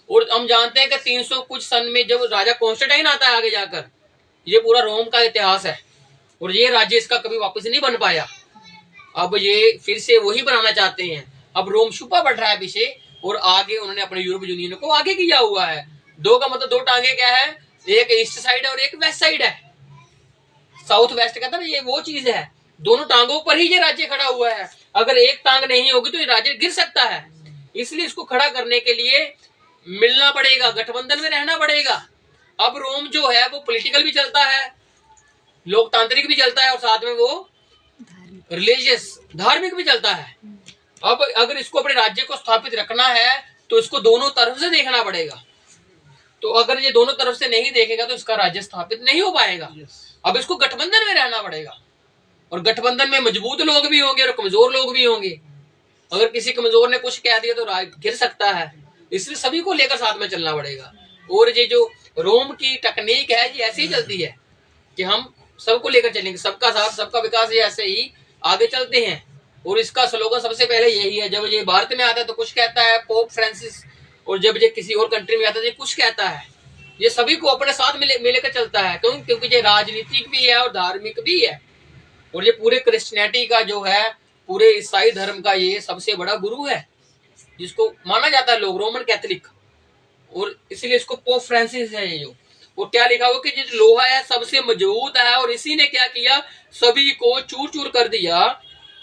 और हम जानते हैं कि 300 कुछ सन में जब राजा कॉन्स्टेंटाइन आता है आगे जाकर, ये पूरा रोम का इतिहास है, और ये राज्य इसका कभी वापस नहीं बन पाया। अब ये फिर से वही बनाना चाहते हैं। अब रोम छुपा बढ़ रहा है पीछे, और आगे उन्होंने अपने यूरोप यूनियन को आगे किया हुआ है। 2 का मतलब 2 टांगे क्या है? एक ईस्ट साइड है और एक वेस्ट साइड है। साउथ वेस्ट कहता है ना, ये वो चीज है। दोनों टांगों पर ही ये राज्य खड़ा हुआ है। अगर एक टांग नहीं होगी तो ये राज्य गिर सकता है। इसलिए इसको खड़ा करने के लिए मिलना पड़ेगा, गठबंधन में रहना पड़ेगा। अब रोम जो है वो पॉलिटिकल भी चलता है, लोकतांत्रिक भी चलता है, और साथ में वो रिलीजियस धार्मिक भी चलता है। अब अगर इसको अपने राज्य को स्थापित रखना है तो इसको दोनों तरफ से देखना पड़ेगा। तो अगर ये दोनों तरफ से नहीं देखेगा तो इसका राज्य स्थापित नहीं हो पाएगा। अब इसको गठबंधन में रहना पड़ेगा, और गठबंधन में मजबूत लोग भी होंगे और कमजोर लोग भी होंगे। अगर किसी कमजोर ने कुछ कह दिया तो गिर सकता है, इसलिए सभी को लेकर साथ में चलना पड़ेगा। और ये जो रोम की टेक्निक है ये ऐसे ही चलती है, कि हम सबको लेकर चलेंगे, सबका साथ सबका विकास, ये ऐसे ही आगे चलते हैं। और इसका स्लोगन सबसे पहले यही है। जब ये भारत में आता है तो कुछ कहता है पोप फ्रांसिस, और जब ये किसी और कंट्री में आता है तो ये कुछ कहता है। ये सभी को अपने साथ मिलेकर चलता है। क्योंकि ये राजनीतिक भी है और धार्मिक भी है, और ये पूरे क्रिश्चियनिटी का जो है, पूरे ईसाई धर्म का ये सबसे बड़ा गुरु है, जिसको माना जाता है लोग रोमन कैथोलिक, और इसलिए इसको पोप फ्रांसिस है ये जो। और क्या लिखा हुआ कि जो लोहा है सबसे मजबूत है, और इसी ने क्या किया, सभी को चूर चूर कर दिया।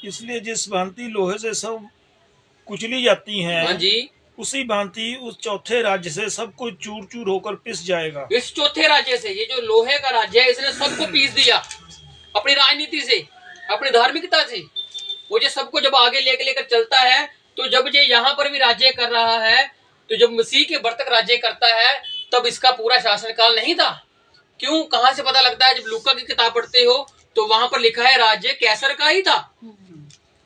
इसलिए जिस भांति लोहे से सब कुचली जाती हैं, हाँ जी, उसी भांति उस चौथे राज्य से सब कुछ चूर चूर होकर पिस जाएगा। इस चौथे राज्य से, ये जो लोहे का राज्य है, इसने सबको पीस दिया अपनी राजनीति से, अपनी धार्मिकता से। वो जो सबको जब आगे लेकर चलता है, तो जब ये यहाँ पर भी राज्य कर रहा है, तो जब मसीह के बर्तक राज्य करता है, तब इसका पूरा शासनकाल नहीं था। क्यों, कहाँ से पता लगता है? जब लूका की किताब पढ़ते हो तो वहां पर लिखा है राज्य कैसर का ही था,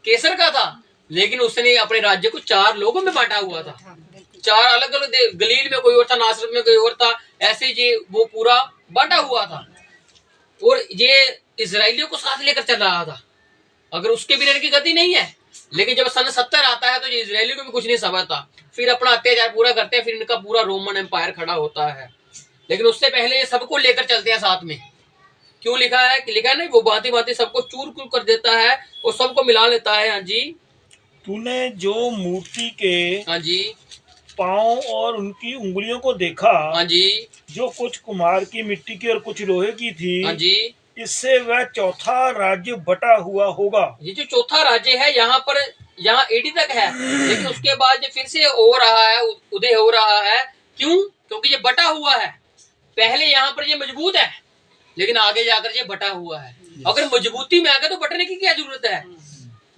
केसर का था, लेकिन उसने अपने राज्य को 4 लोगों में बांटा हुआ था। 4 अलग अलग, गलील में कोई और था, नासरत में कोई और था, ऐसे ये वो पूरा बांटा हुआ था। और ये इजराइलियों को साथ लेकर चल रहा था। अगर उसके बिना इनकी गति नहीं है। लेकिन जब सन 70 आता है तो ये इजराइलियों को भी कुछ नहीं समझता, फिर अपना अत्याचार पूरा करते हैं, फिर इनका पूरा रोमन एम्पायर खड़ा होता है। लेकिन उससे पहले ये सबको लेकर चलते हैं साथ में। क्यों लिखा है कि लिखा है नहीं, वो भांति भांति सबको चूर चूर कर देता है और सबको मिला लेता है। हाँ जी, तूने जो मूर्ति के हाँ जी, पांव और उनकी उंगलियों को देखा, हाँ जी, जो कुछ कुम्हार की मिट्टी की और कुछ लोहे की थी, हाँ जी, इससे वह चौथा राज्य बटा हुआ होगा। ये जो चौथा राज्य है यहाँ पर, यहाँ एडी तक है, लेकिन उसके बाद ये फिर से हो रहा है, उदय हो रहा है। क्यों? क्योंकि ये बटा हुआ है। पहले यहाँ पर ये मजबूत है, लेकिन आगे जाकर ये बटा हुआ है। अगर मजबूती में आ गया तो बटने की क्या जरूरत है?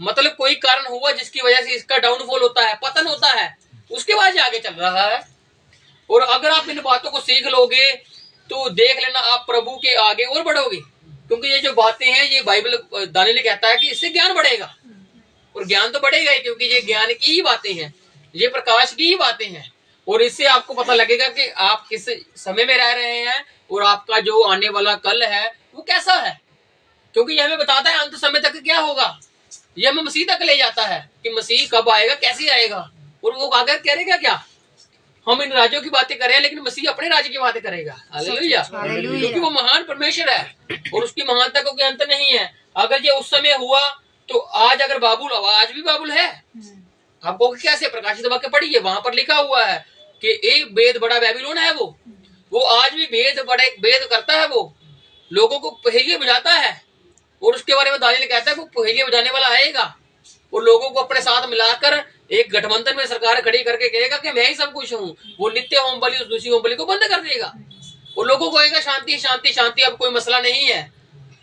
मतलब कोई कारण हुआ जिसकी वजह से इसका डाउनफॉल होता है, पतन होता है, उसके बाद ये आगे चल रहा है। और अगर आप इन बातों को सीख लोगे तो देख लेना, आप प्रभु के आगे और बढ़ोगे। क्योंकि ये जो बातें हैं, ये बाइबल दानिएल कहता है कि इससे ज्ञान बढ़ेगा, और ज्ञान तो बढ़ेगा ही, क्योंकि ये ज्ञान की ही बातें हैं, ये प्रकाश की ही बातें हैं। और इससे आपको पता लगेगा कि आप किस समय में रह रहे हैं और आपका जो आने वाला कल है वो कैसा है। क्योंकि ये हमें बताता है अंत समय तक क्या होगा। ये हमें मसीह तक ले जाता है कि मसीह कब आएगा, कैसे आएगा, और वो आगे करेगा क्या। हम इन राज्यों की बातें कर रहे हैं, लेकिन मसीह अपने राज्य की बातें करेगा। हालेलुया। क्योंकि वो महान परमेश्वर है और उसकी महानता को कोई अंत नहीं है। अगर ये उस समय हुआ तो आज अगर बाबुल, आज भी बाबुल है। आपको कैसे प्रकाशित वाक्य पढ़िए, वहां पर लिखा हुआ है कि एक वेद बड़ा बेबीलोन है, वो आज भी वेद करता है, वो लोगों को पहेलियां बुझाता है। और उसके बारे में दानिएल कहता है वो पहेलियां बुझाने वाला आएगा और लोगों को अपने साथ मिलाकर एक गठबंधन में सरकार खड़ी करके कहेगा कि मैं ही सब कुछ हूँ। वो नित्य होम बलि, उस दूसरी होम बलि को बंद कर देगा और लोगों को कहेगा शांति शांति शांति, अब कोई मसला नहीं है।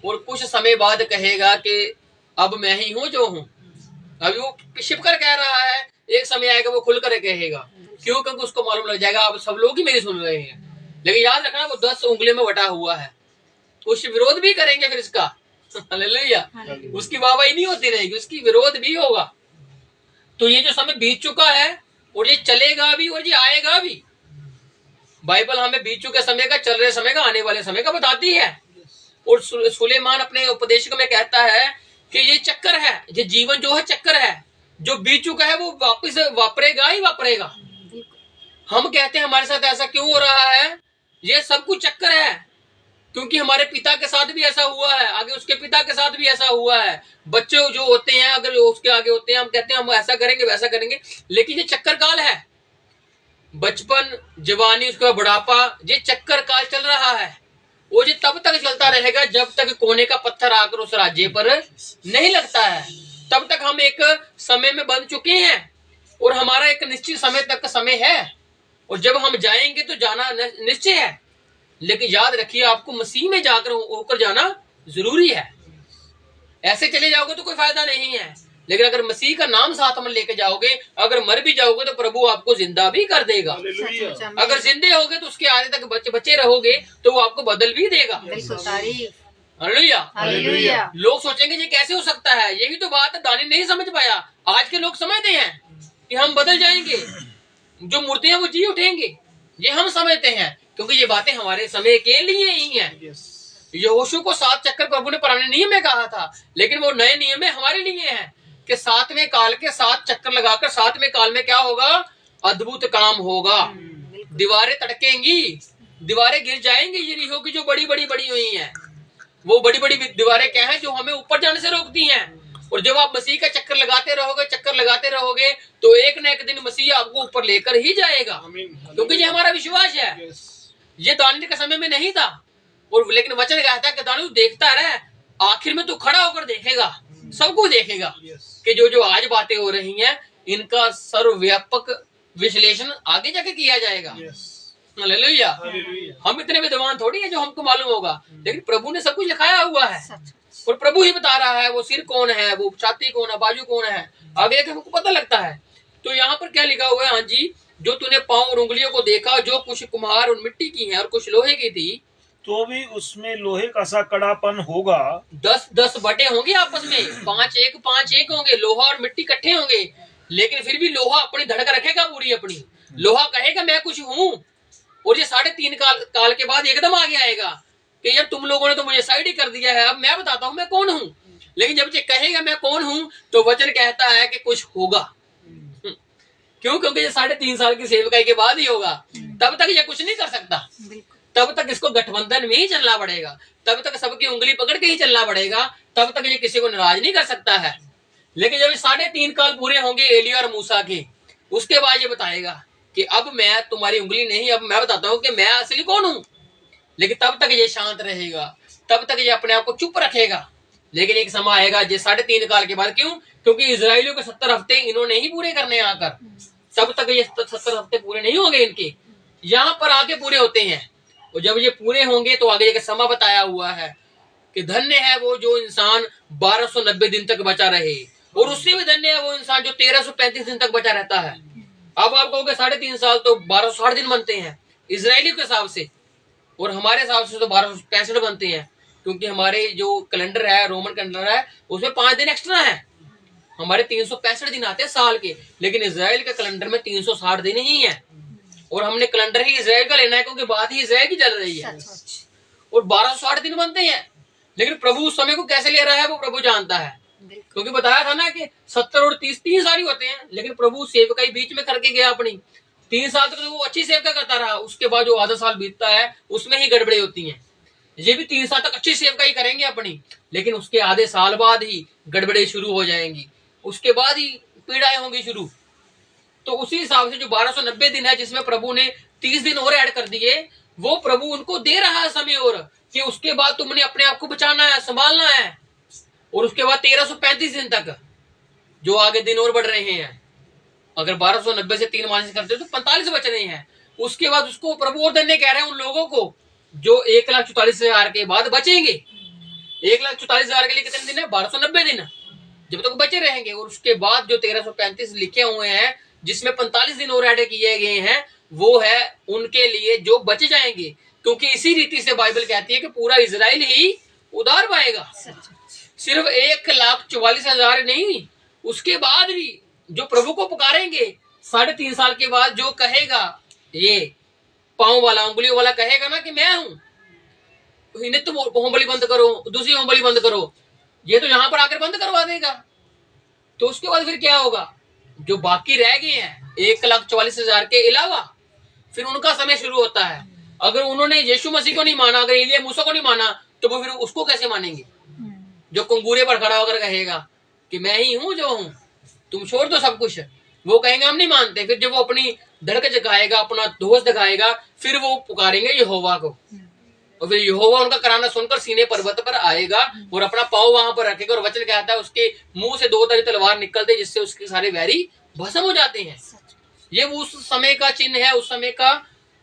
और कुछ समय बाद कहेगा कि अब मैं ही हूँ जो हूँ। अभी वो शिवकर कह रहा है, एक समय आएगा वो खुलकर कहेगा। क्यों? क्योंकि उसको मालूम लग जाएगा अब सब लोग ही मेरी सुन रहे हैं। लेकिन याद रखना वो 10 उंगलियों में बटा हुआ है, कुछ विरोध भी करेंगे फिर इसका। हालेलुया। उसकी वाहवाही नहीं होती रहेगी, उसकी विरोध भी होगा। तो ये जो समय बीत चुका है और ये चलेगा भी और ये आएगा भी। बाइबल हमें बीत चुके समय का, चल रहे समय का, आने वाले समय का बताती है। और सुलेमान अपने उपदेश में कहता है कि ये चक्कर है, ये जीवन जो है चक्कर है, जो बीत चुका है वो वापस वापरेगा ही वापरेगा। हम कहते हैं हमारे साथ ऐसा क्यों हो रहा है, ये सब कुछ चक्कर है। क्योंकि हमारे पिता के साथ भी ऐसा हुआ है, आगे उसके पिता के साथ भी ऐसा हुआ है। बच्चे जो होते हैं अगर उसके आगे होते हैं, हम कहते हैं हम ऐसा करेंगे वैसा करेंगे, लेकिन ये चक्कर काल है। बचपन, जवानी, उसका बुढ़ापा, ये चक्कर काल चल रहा है। वो ये तब तक चलता रहेगा जब तक कोने का पत्थर आकर उस राज्य पर नहीं लगता है। तब तक हम एक समय में बंध चुके हैं और हमारा एक निश्चित समय तक का समय है, और जब हम जाएंगे तो जाना निश्चय है। लेकिन याद रखिए आपको मसीह में जाकर होकर जाना जरूरी है। ऐसे चले जाओगे तो कोई फायदा नहीं है। लेकिन अगर मसीह का नाम साथ में लेके जाओगे, अगर मर भी जाओगे तो प्रभु आपको जिंदा भी कर देगा। अगर जिंदे होगे तो उसके आगे तक बचे रहोगे तो वो आपको बदल भी देगा। हालेलुया। लोग सोचेंगे ये कैसे हो सकता है, यही तो बात दानिएल नहीं समझ पाया। आज के लोग समझते हैं कि हम बदल जाएंगे, जो मूर्तियां वो जी उठेंगे, ये हम समझते हैं, क्योंकि ये बातें हमारे समय के लिए ही हैं। यहोशू को 7 चक्कर प्रभु ने पुराने नियम में कहा था, लेकिन वो नए नियम में हमारे लिए हैं। कि 7वें काल के 7 चक्कर लगाकर 7वें काल में क्या होगा, अद्भुत काम होगा। दीवारें तड़केंगी, दीवारें गिर जाएंगी यरीहो की जो बड़ी बड़ी हुई हैं। वो बड़ी बड़ी दीवारें क्या हैं, जो हमें ऊपर जाने से रोकती हैं। और जब आप मसीह का चक्कर लगाते रहोगे तो एक न एक दिन मसीह आपको ऊपर लेकर ही जाएगा, क्योंकि ये हमारा विश्वास है। ये दानियेल के समय में नहीं था, और लेकिन वचन कहता है कि दानियेल देखता रहे, आखिर में तू खड़ा होकर देखेगा, सब कुछ देखेगा कि जो आज बातें हो रही हैं इनका सर्वव्यापक विश्लेषण आगे जाके किया जाएगा। हालेलुया। हम इतने विद्वान थोड़ी है जो हमको मालूम होगा, लेकिन प्रभु ने सब कुछ लिखाया हुआ है और प्रभु ही बता रहा है वो सिर कौन है, वो छाती कौन है, बाजू कौन है, आगे जाके हमको पता लगता है। तो यहाँ पर क्या लिखा हुआ है, हाँ जी, जो तूने पांव और उंगलियों को देखा, जो कुछ कुम्हार और मिट्टी की है और कुछ लोहे की थी, तो भी उसमें लोहे का सा कड़ापन होगा। 10-10 बटे होंगे आपस में, 5-1 होंगे, लोहा और मिट्टी इकट्ठे होंगे, लेकिन फिर भी लोहा अपनी धड़क रखेगा पूरी अपनी। लोहा कहेगा मैं कुछ हूँ, और ये 3.5 काल के बाद एकदम आगे आएगा कि यार तुम लोगों ने तो मुझे साइड ही कर दिया है, अब मैं बताता हूँ मैं कौन हूँ। लेकिन जब ये कहेगा मैं कौन हूँ, तो वचन कहता है कि कुछ होगा। क्यों? क्योंकि ये 3.5 साल की सेवकाई के बाद ही होगा। तब तक ये कुछ नहीं कर सकता, तब तक इसको गठबंधन में ही चलना पड़ेगा, तब तक सबकी उंगली पकड़ के ही चलना पड़ेगा, तब तक ये किसी को नाराज नहीं कर सकता है। लेकिन जब 3.5 काल पूरे होंगे एलिया और मूसा के, उसके बाद ये बताएगा कि अब मैं तुम्हारी उंगली नहीं, अब मैं बताता हूँ कि मैं असली कौन हूँ। लेकिन तब तक ये शांत रहेगा, तब तक ये अपने आप को चुप रखेगा। लेकिन एक समय आएगा ये 3.5 काल के बाद, क्यों? क्योंकि इजराइलियों के 70 हफ्ते इन्होंने ही पूरे करने आकर, तब तक ये 70 हफ्ते पूरे नहीं होंगे इनके, यहाँ पर आके पूरे होते हैं। और जब ये पूरे होंगे तो आगे एक समय बताया हुआ है कि धन्य है वो जो इंसान 1290 दिन तक बचा रहे, और उससे भी धन्य है वो इंसान जो 1335 दिन तक बचा रहता है। अब आप कहोगे 3.5 साल तो 1260 दिन बनते हैं इजरायली के हिसाब से, और हमारे हिसाब से तो 1265 बनते हैं, क्योंकि हमारे जो कैलेंडर है, रोमन कैलेंडर है, उसमें 5 दिन एक्स्ट्रा है। हमारे 365 दिन आते हैं साल के, लेकिन इजराइल के कैलेंडर में 360 दिन ही है, और हमने कैलेंडर ही इजराइल का लेना है क्योंकि बात ही इजराइल की चल रही है, और 1260 दिन बनते हैं। लेकिन प्रभु उस समय को कैसे ले रहा है वो प्रभु जानता है, क्योंकि बताया था ना कि 70 और 30 3 साल ही होते हैं। लेकिन प्रभु सेवकाई बीच में करके गया अपनी, 3 साल तक तो वो अच्छी सेवका करता रहा, उसके बाद जो आधा साल बीतता है उसमें ही गड़बड़ी होती है। ये भी 3 साल तक अच्छी सेवकाई करेंगे अपनी, लेकिन उसके आधे साल बाद ही गड़बड़ी शुरू हो जाएंगी, उसके बाद ही पीड़ाएं होंगी शुरू। तो उसी हिसाब से जो 1290 दिन है, जिसमें प्रभु ने 30 दिन और ऐड कर दिए, वो प्रभु उनको दे रहा है समय, और कि उसके बाद तुमने अपने आप को बचाना है, संभालना है। और उसके बाद 1335 दिन तक जो आगे दिन और बढ़ रहे हैं, अगर 1290 से 3 माइनस करते तो 45 बच रहे हैं। उसके बाद उसको प्रभु और धन्य कह रहे हैं उन लोगों को जो 1,44,000 के बाद बचेंगे। 1,44,000 के लिए कितने दिन है? 1290 दिन जब तक बचे रहेंगे। और उसके बाद जो 1335 लिखे हुए हैं, जिसमें 45 दिन और ऐड किए गए हैं, वो है उनके लिए जो बच जाएंगे, क्योंकि इसी रीति से बाइबल कहती है कि पूरा इजराइल ही उद्धार पाएगा। सिर्फ 1,44,000 नहीं, उसके बाद भी जो प्रभु को पुकारेंगे 3.5 साल के बाद, जो कहेगा ये पांव वाला, उंगलियों वाला कहेगा ना कि मैं हूं, इन्हें तुम होम बलि बंद करो, दूसरी होम बलि बंद करो, ये तो यहां पर आकर बंद करवा देगा। तो उसके बाद फिर क्या होगा? जो बाकी रह गए हैं 1,44,000 के अलावा, फिर उनका समय शुरू होता है। अगर उन्होंने यीशु मसीह को नहीं माना, अगर एलिया मूसा को नहीं माना, तो वो फिर उसको कैसे मानेंगे? जो कंगूरे पर खड़ा होकर कहेगा कि मैं ही हूं जो हूं, तुम छोड़ दो सब कुछ, वो कहेंगे हम नहीं मानते। फिर जब वो अपनी धड़क जगाएगा, अपना दोष दिखाएगा, फिर वो पुकारेंगे यहोवा को, और फिर यहोवा उनका कराना सुनकर सीने पर्वत पर आएगा और अपना पाँव वहां पर रखेगा। और वचन कहता है उसके मुंह से 2 धारी तलवार निकलते, जिससे उसके सारे वैरी भस्म हो जाते हैं। ये उस समय का चिन्ह है, उस समय का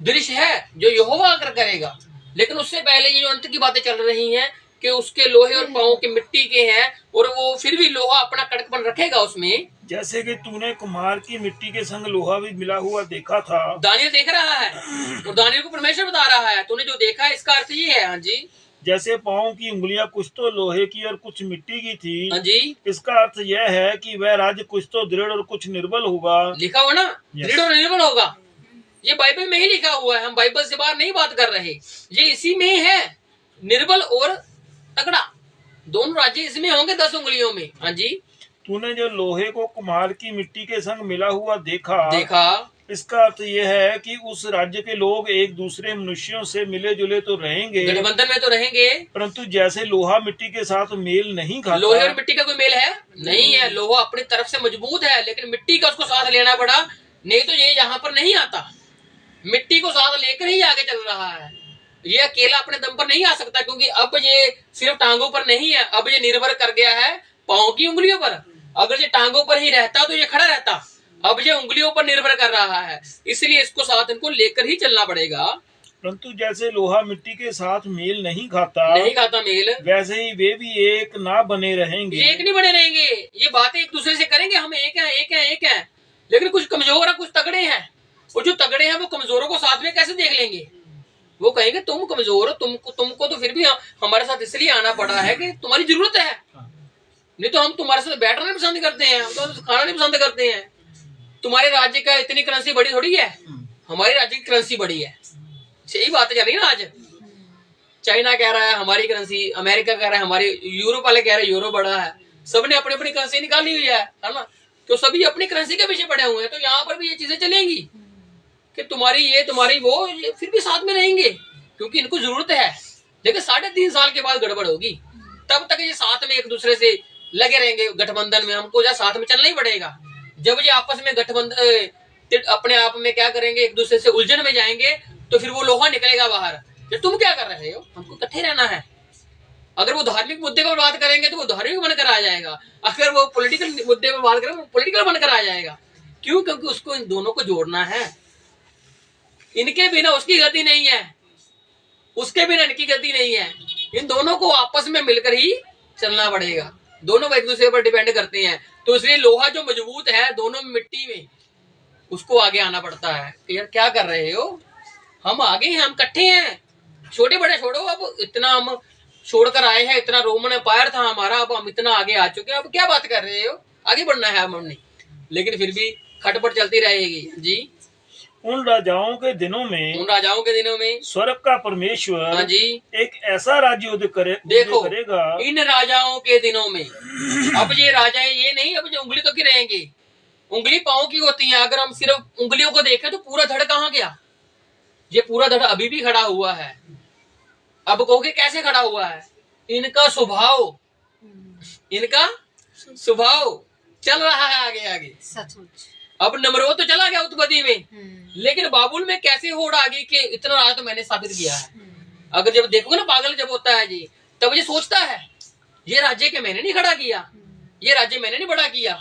दृश्य है जो यहोवा आकर करेगा। लेकिन उससे पहले ये जो अंत की बातें चल रही हैं कि उसके लोहे और पाँव के मिट्टी के हैं, और वो फिर भी लोहा अपना कड़कपन रखेगा उसमें। जैसे कि तूने कुम्हार की मिट्टी के संग लोहा भी मिला हुआ देखा था। दानियल देख रहा है और दानियल को परमेश्वर बता रहा है, तूने जो देखा है इसका अर्थ ये है। हाँ जी। जैसे पाँव की उंगलियां कुछ तो लोहे की और कुछ मिट्टी की थी। हाँ जी। इसका अर्थ यह है कि वह राज्य कुछ तो दृढ़ और कुछ निर्बल होगा। लिखा हुआ ना, दृढ़ और निर्बल होगा। ये बाइबल में ही लिखा हुआ है, हम बाइबल से बाहर नहीं बात कर रहे, ये इसी में है। निर्बल और तगड़ा दोनों राज्य इसमें होंगे 10 उंगलियों में। हाँ जी। तूने जो लोहे को कुम्हार की मिट्टी के संग मिला हुआ देखा, इसका अर्थ यह है कि उस राज्य के लोग एक दूसरे मनुष्यों से मिले जुले तो रहेंगे, गठबंधन में तो रहेंगे, परंतु जैसे लोहा मिट्टी के साथ मेल नहीं खाता। लोहे और मिट्टी का कोई मेल है नहीं है। लोहा अपनी तरफ से मजबूत है, लेकिन मिट्टी का उसको साथ लेना पड़ा, नहीं तो ये यहाँ पर नहीं आता। मिट्टी को साथ लेकर ही आगे चल रहा है। ये अकेला अपने दम पर नहीं आ सकता, क्योंकि अब ये सिर्फ टांगों पर नहीं है, अब ये निर्भर कर गया है पांव की उंगलियों पर। अगर ये टांगों पर ही रहता तो ये खड़ा रहता, अब ये उंगलियों पर निर्भर कर रहा है, इसलिए इसको साथ इनको लेकर ही चलना पड़ेगा। परंतु जैसे लोहा मिट्टी के साथ मेल नहीं खाता मेल, वैसे ही वे भी एक ना बने रहेंगे। एक नहीं बने रहेंगे। ये बातें एक दूसरे से करेंगे, हम एक हैं, एक हैं, एक हैं, लेकिन कुछ कमजोर है, कुछ तगड़े हैं, और जो तगड़े हैं वो कमजोरों को साथ में कैसे देख लेंगे? वो कहेंगे तुम कमजोर हो, तुमको तो फिर भी हमारे साथ इसलिए आना पड़ा है कि तुम्हारी जरूरत है, नहीं तो हम तुम्हारे साथ बैठना नहीं पसंद करते हैं, हम तो खाना नहीं पसंद करते हैं। तुम्हारे राज्य का इतनी करेंसी बड़ी थोड़ी है, हमारे राज्य की करेंसी बड़ी है। यही बात चल रही है ना आज। चाइना कह रहा है हमारी करेंसी, अमेरिका कह रहा है हमारी, यूरोप वाले कह रहे हैं यूरो बड़ा है। सबने अपनी अपनी करेंसी निकाली हुई है ना, तो सभी अपनी करेंसी के पीछे पड़े हुए हैं। तो यहाँ पर भी ये चीजें चलेंगी कि तुम्हारी ये तुम्हारी वो, ये फिर भी साथ में रहेंगे क्योंकि इनको जरूरत है। लेकिन 3.5 साल के बाद गड़बड़ होगी, तब तक ये साथ में एक दूसरे से लगे रहेंगे गठबंधन में। हमको साथ में चलना ही पड़ेगा। जब ये आपस में गठबंधन अपने आप में क्या करेंगे, एक दूसरे से उलझन में जाएंगे, तो फिर वो लोहा निकलेगा बाहर कि तुम क्या कर रहे हो, हमको इकट्ठे रहना है। अगर वो धार्मिक मुद्दे पर बात करेंगे तो वो धार्मिक बनकर आ जाएगा, अगर वो पॉलिटिकल मुद्दे पर बात करेंगे वो पॉलिटिकल बनकर आ जाएगा। क्यों? क्योंकि उसको इन दोनों को जोड़ना है। इनके बिना उसकी गति नहीं है, उसके बिना इनकी गति नहीं है। इन दोनों को आपस में मिलकर ही चलना पड़ेगा। दोनों एक दूसरे पर डिपेंड करते हैं, तो इसलिए लोहा जो मजबूत है दोनों मिट्टी में, उसको आगे आना पड़ता है कि यार क्या कर रहे हो, हम आगे हैं, हम इकट्ठे हैं। छोटे बड़े छोड़ो, अब इतना हम छोड़कर आए हैं, इतना रोमन एम्पायर था हमारा, अब हम इतना आगे आ चुके हैं, अब क्या बात कर रहे हो, आगे बढ़ना है हमने। लेकिन फिर भी खटपट चलती रहेगी जी। उन राजाओं के दिनों में स्वर्ग का परमेश्वर जी एक ऐसा राज्य उदय करेगा। इन राजाओं के दिनों में अब ये राजाएं ये नहीं अब जो उंगली तो की रहेंगे, उंगली पांव की होती है। अगर हम सिर्फ उंगलियों को देखें तो पूरा धड़ कहाँ गया? ये पूरा धड़ अभी भी खड़ा हुआ है। अब कहोगे कैसे खड़ा हुआ है? इनका स्वभाव चल रहा है आगे आगे। सचमुच अब नमरोद तो चला गया उत्पत्ति में, लेकिन बाबुल में कैसे होड़ आ गई कि इतना राज तो मैंने स्थापित किया है। अगर जब देखोगे ना पागल जब होता है जी, तब ये सोचता है ये राज्य के मैंने नहीं खड़ा किया, ये राज्य मैंने नहीं बड़ा किया।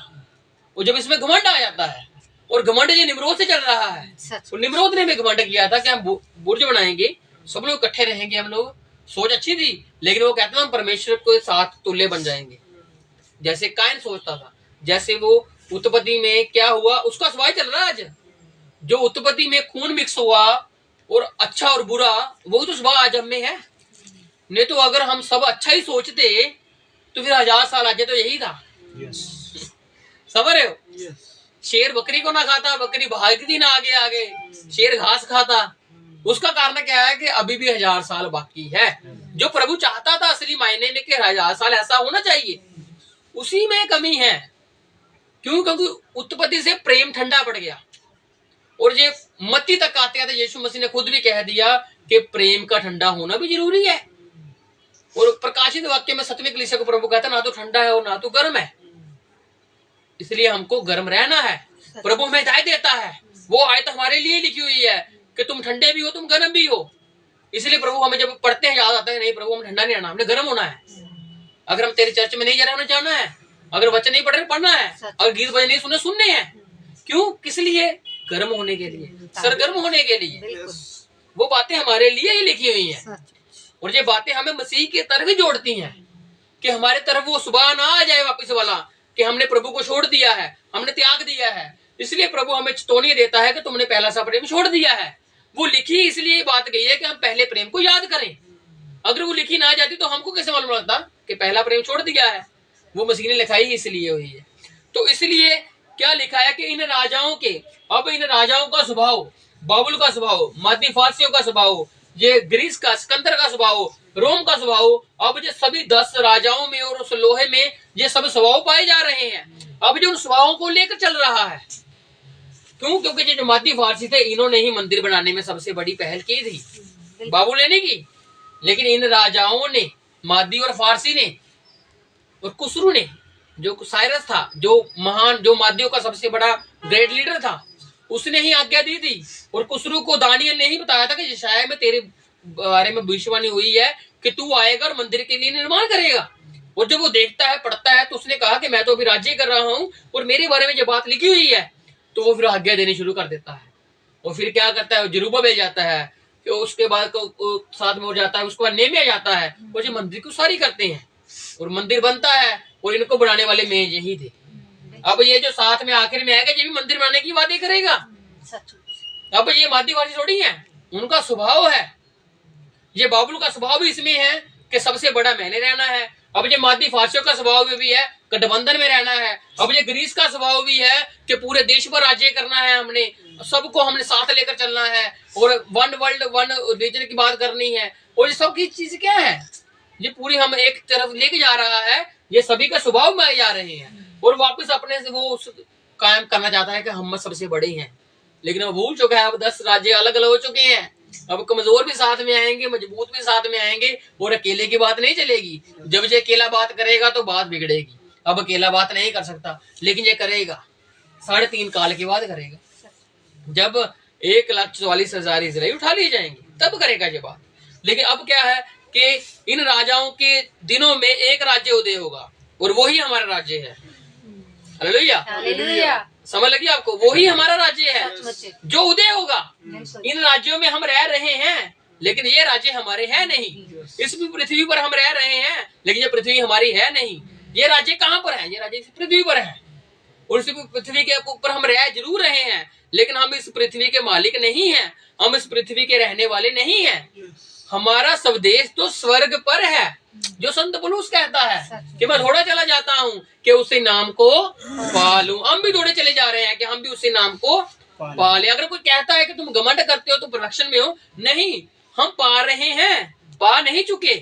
और जब इसमें घमंड आ जाता है, और घमंड ये निमरोद से चल रहा है, तो निमरोद ने भी घमंड किया था कि हम बुर्ज बनाएंगे, सब लोग इकट्ठे रहेंगे, हम लोग। सोच अच्छी थी, लेकिन वो कहते हैं हम परमेश्वर को साथ तुल्य बन जाएंगे, जैसे कायन सोचता था। जैसे वो उत्पत्ति में क्या हुआ उसका सवाल चल रहा है आज। जो उत्पत्ति में खून मिक्स हुआ और अच्छा और बुरा, वो तो स्वभाव आज हमें है। नहीं तो अगर हम सब अच्छा ही सोचते तो फिर 1000 साल आज तो यही था। समझ रहे हो? शेर बकरी को ना खाता, बकरी भागती ना आगे आगे, शेर घास खाता। उसका कारण क्या है कि अभी भी 1000 साल बाकी है। जो प्रभु चाहता था असली मायने में कि 1000 साल ऐसा होना चाहिए, उसी में कमी है। क्यों? क्योंकि उत्पत्ति से प्रेम ठंडा पड़ गया, और ये मत्ती तक आते आते यीशु मसीह ने खुद भी कह दिया कि प्रेम का ठंडा होना भी जरूरी है। और प्रकाशित वाक्य में 7वें कलीसिया को प्रभु कहता है ना तो ठंडा है और ना तो गर्म है, इसलिए हमको गर्म रहना है। प्रभु हमें हिदायत देता है, वो आयत हमारे लिए लिखी हुई है कि तुम ठंडे भी हो तुम गर्म भी हो। इसलिए प्रभु हमें जब पढ़ते हैं याद आता है, नहीं प्रभु हमें ठंडा नहीं रहना, हमने गर्म होना है। अगर हम तेरी चर्च में नहीं जा रहे हमें जाना है, अगर वचन नहीं पढ़ रहे पढ़ना है, अगर गीत भजन नहीं सुने सुनने हैं। क्यों? किस लिए? गर्म होने के लिए, सरगर्म होने के लिए। वो बातें हमारे लिए ही लिखी हुई हैं, और ये बातें हमें मसीह की तरफ ही जोड़ती हैं कि हमारे तरफ वो सुबह ना आ जाए वापस वाला कि हमने प्रभु को छोड़ दिया है, हमने त्याग दिया है। इसलिए प्रभु हमें चेतावनी देता है कि तुमने पहला सा प्रेम छोड़ दिया है। वो लिखी इसलिए बात गई है कि हम पहले प्रेम को याद करें। अगर वो लिखी ना जाती तो हमको कैसे मालूम लगता कि पहला प्रेम छोड़ दिया है? वो मसीह ने लिखाई इसलिए हुई है। तो इसलिए क्या लिखा है कि इन राजाओं का स्वभाव, बाबुल का स्वभाव, मादी फारसियों का स्वभाव, ये ग्रीस का, सिकंदर का स्वभाव, रोम का स्वभाव, अब जो सभी 10 राजाओं में और उस लोहे में ये सब स्वभाव पाए जा रहे हैं। अब जो उन स्वभावों को लेकर चल रहा है, क्यों? क्योंकि जो मादी फारसी थे, इन्होंने ही मंदिर बनाने में सबसे बड़ी पहल की थी, बाबू लेने की। लेकिन इन राजाओं ने, मादी और फारसी ने और कुसरू ने, जो साइरस था, जो महान, जो मादियों का सबसे बड़ा ग्रेट लीडर था, उसने ही आज्ञा दी थी। और कुसरू को दानियल ने ही बताया था कि यशायाह में तेरे बारे में भविष्यवाणी हुई है कि तू आएगा और मंदिर के लिए निर्माण करेगा। और जब वो देखता है, पढ़ता है, तो उसने कहा कि मैं तो अभी राज्य कर रहा हूँ और मेरे बारे में जो बात लिखी हुई है, तो वो फिर आज्ञा देनी शुरू कर देता है। और फिर क्या करता है, जरूब्बाबेल जाता है, कि उसके बाद साथ में हो जाता है, उसके बाद नेहमिया जाता है, वो जो मंदिर की उसारी करते हैं और मंदिर बनता है। और इनको बनाने वाले में यही थे। अब ये जो साथ में आखिर में आएगा, ये भी मंदिर बनाने की वादी करेगा। अब ये मादीवासी थोड़ी है, उनका स्वभाव है, ये बाबुल का स्वभाव भी इसमें है कि सबसे बड़ा मैंने रहना है। अब ये मादी फारसियों का स्वभाव भी है, गठबंधन में रहना है। अब ये ग्रीस का स्वभाव भी है कि पूरे देश पर राज्य करना है, हमने सबको हमने साथ लेकर चलना है और वन वर्ल्ड वन रीजन की बात करनी है। और ये सब की चीज क्या है, ये पूरी हम एक तरफ लेके जा रहा है, ये सभी का स्वभाव में जा रहे हैं। और वापस अपने से वो कायम करना चाहता है कि हम सबसे बड़े हैं, लेकिन वो भूल चुका है। अब 10 राज्य अलग अलग हो चुके हैं, अब कमजोर भी साथ में आएंगे, मजबूत भी साथ में आएंगे, और अकेले की बात नहीं चलेगी। जब ये अकेला बात करेगा तो बात बिगड़ेगी। अब अकेला बात नहीं कर सकता, लेकिन ये करेगा 3.5 काल के बाद करेगा, जब 1,44,000 इजराइल उठा लिए जाएंगे, तब करेगा ये बात। लेकिन अब क्या है कि इन राजाओं के दिनों में एक राज्य उदय होगा और वही हमारा राज्य है। हालेलुया, समझ लगी आपको? वही हमारा राज्य है जो उदय होगा। इन राज्यों में हम रह रहे हैं, लेकिन ये राज्य हमारे है नहीं। इस पृथ्वी पर हम रह रहे हैं, लेकिन ये पृथ्वी हमारी है नहीं। ये राज्य कहाँ पर है? ये राज्य इस पृथ्वी पर है, और इस पृथ्वी के ऊपर हम रह जरूर रहे हैं, लेकिन हम इस पृथ्वी के मालिक नहीं हैं, हम इस पृथ्वी के रहने वाले नहीं हैं। हमारा स्वदेश तो स्वर्ग पर है, जो संत पौलुस कहता है कि मैं थोड़ा चला जाता हूँ कि उसी नाम को पालूं। हम भी थोड़े चले जा रहे हैं कि हम भी उसी नाम को पाले। अगर कोई कहता है कि तुम घमंड करते हो, तुम रक्षण में हो, नहीं, हम पा रहे हैं, पा नहीं चुके।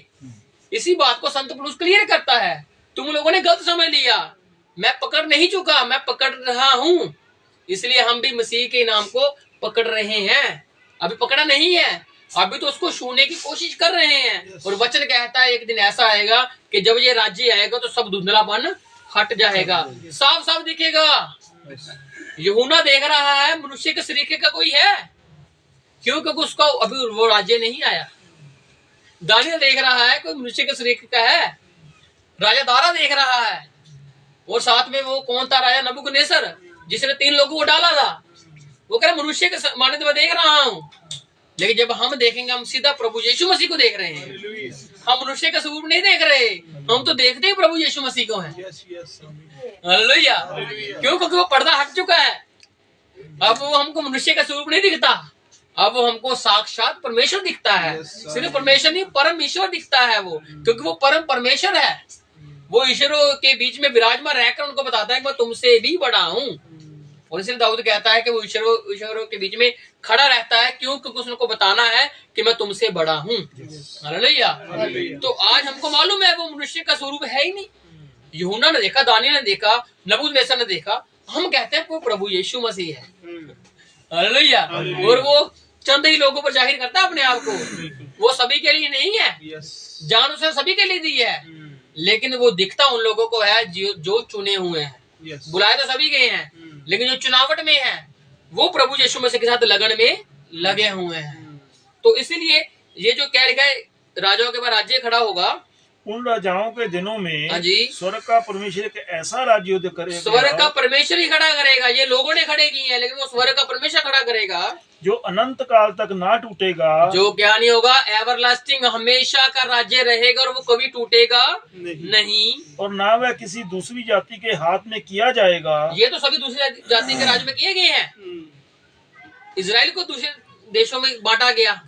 इसी बात को संत पौलुस क्लियर करता है। तुम लोगों ने गलत समझ लिया, मैं पकड़ नहीं चुका, मैं पकड़ रहा हूँ। इसलिए हम भी मसीह के नाम को पकड़ रहे हैं, अभी पकड़ा नहीं है, अभी तो उसको छूने की कोशिश कर रहे हैं। और वचन कहता है एक दिन ऐसा आएगा कि जब ये राज्य आएगा तो सब धुंधलापन हट जाएगा, साफ साफ दिखेगा। यूहन्ना देख रहा है मनुष्य के शरीर का कोई है, क्यों? क्योंकि उसका अभी वो राज्य नहीं आया। दानियल देख रहा है कोई मनुष्य के शरीर का है, राजा दारा देख रहा है, और साथ में वो कौन था, राजा नबूकदनेस्सर, जिसने 3 लोगों को डाला था। वो कह रहा मनुष्य के माने तो मैं देख रहा हूँ, लेकिन जब हम देखेंगे, हम सीधा प्रभु यीशु मसीह को देख रहे हैं। हम मनुष्य का स्वरूप नहीं देख रहे, हम तो देखते ही प्रभु यीशु मसीह को हैं। हालेलुया, क्यों? क्योंकि वो पर्दा हट चुका है। अब वो हमको मनुष्य का स्वरूप नहीं दिखता, अब वो हमको साक्षात परमेश्वर दिखता है। सिर्फ परमेश्वर नहीं, परम ईश्वर दिखता है वो, क्योंकि वो परम परमेश्वर है। वो ईश्वरों के बीच में विराजमान रहकर उनको बताता है कि मैं तुमसे भी बड़ा हूँ। और इसलिए दाऊद कहता है कि वो ईश्वरों के बीच में खड़ा रहता है, क्यों? क्योंकि उसको बताना है कि मैं तुमसे बड़ा हूँ। हालेलुया। तो आज हमको मालूम है वो मनुष्य का स्वरूप है ही नहीं। यूहन्ना ने देखा, दानियल ने देखा, नबूकदनेस्सर ने देखा, हम कहते हैं वो प्रभु यीशु मसीह है। हालेलुया। और वो चंद ही लोगों पर जाहिर करता है अपने आप को, वो सभी के लिए नहीं है, जान उसने सभी के लिए दी है, लेकिन वो दिखता उन लोगों को है जो चुने हुए हैं। बुलाए तो सभी गए हैं, लेकिन जो चुनावट में है वो प्रभु यीशु मसीह के साथ लगन में लगे हुए हैं। तो इसीलिए ये जो कह गए राजाओं के बाद राज्य खड़ा होगा, उन राजाओं के दिनों में हाँ जी, स्वर्ग का परमेश्वर एक ऐसा राज्य युद्ध करेगा, स्वर्ग का परमेश्वर ही खड़ा करेगा। ये लोगों ने खड़े किए हैं, लेकिन वो स्वर्ग का परमेश्वर खड़ा करेगा, जो अनंत काल तक ना टूटेगा, जो क्या नहीं होगा, एवरलास्टिंग, हमेशा का राज्य रहेगा, और वो कभी टूटेगा नहीं, और ना वह किसी दूसरी जाति के हाथ में किया जाएगा। ये तो सभी दूसरी जाति के राज्य में किए गए हैं। इजराइल को दूसरे देशों में बांटा गया,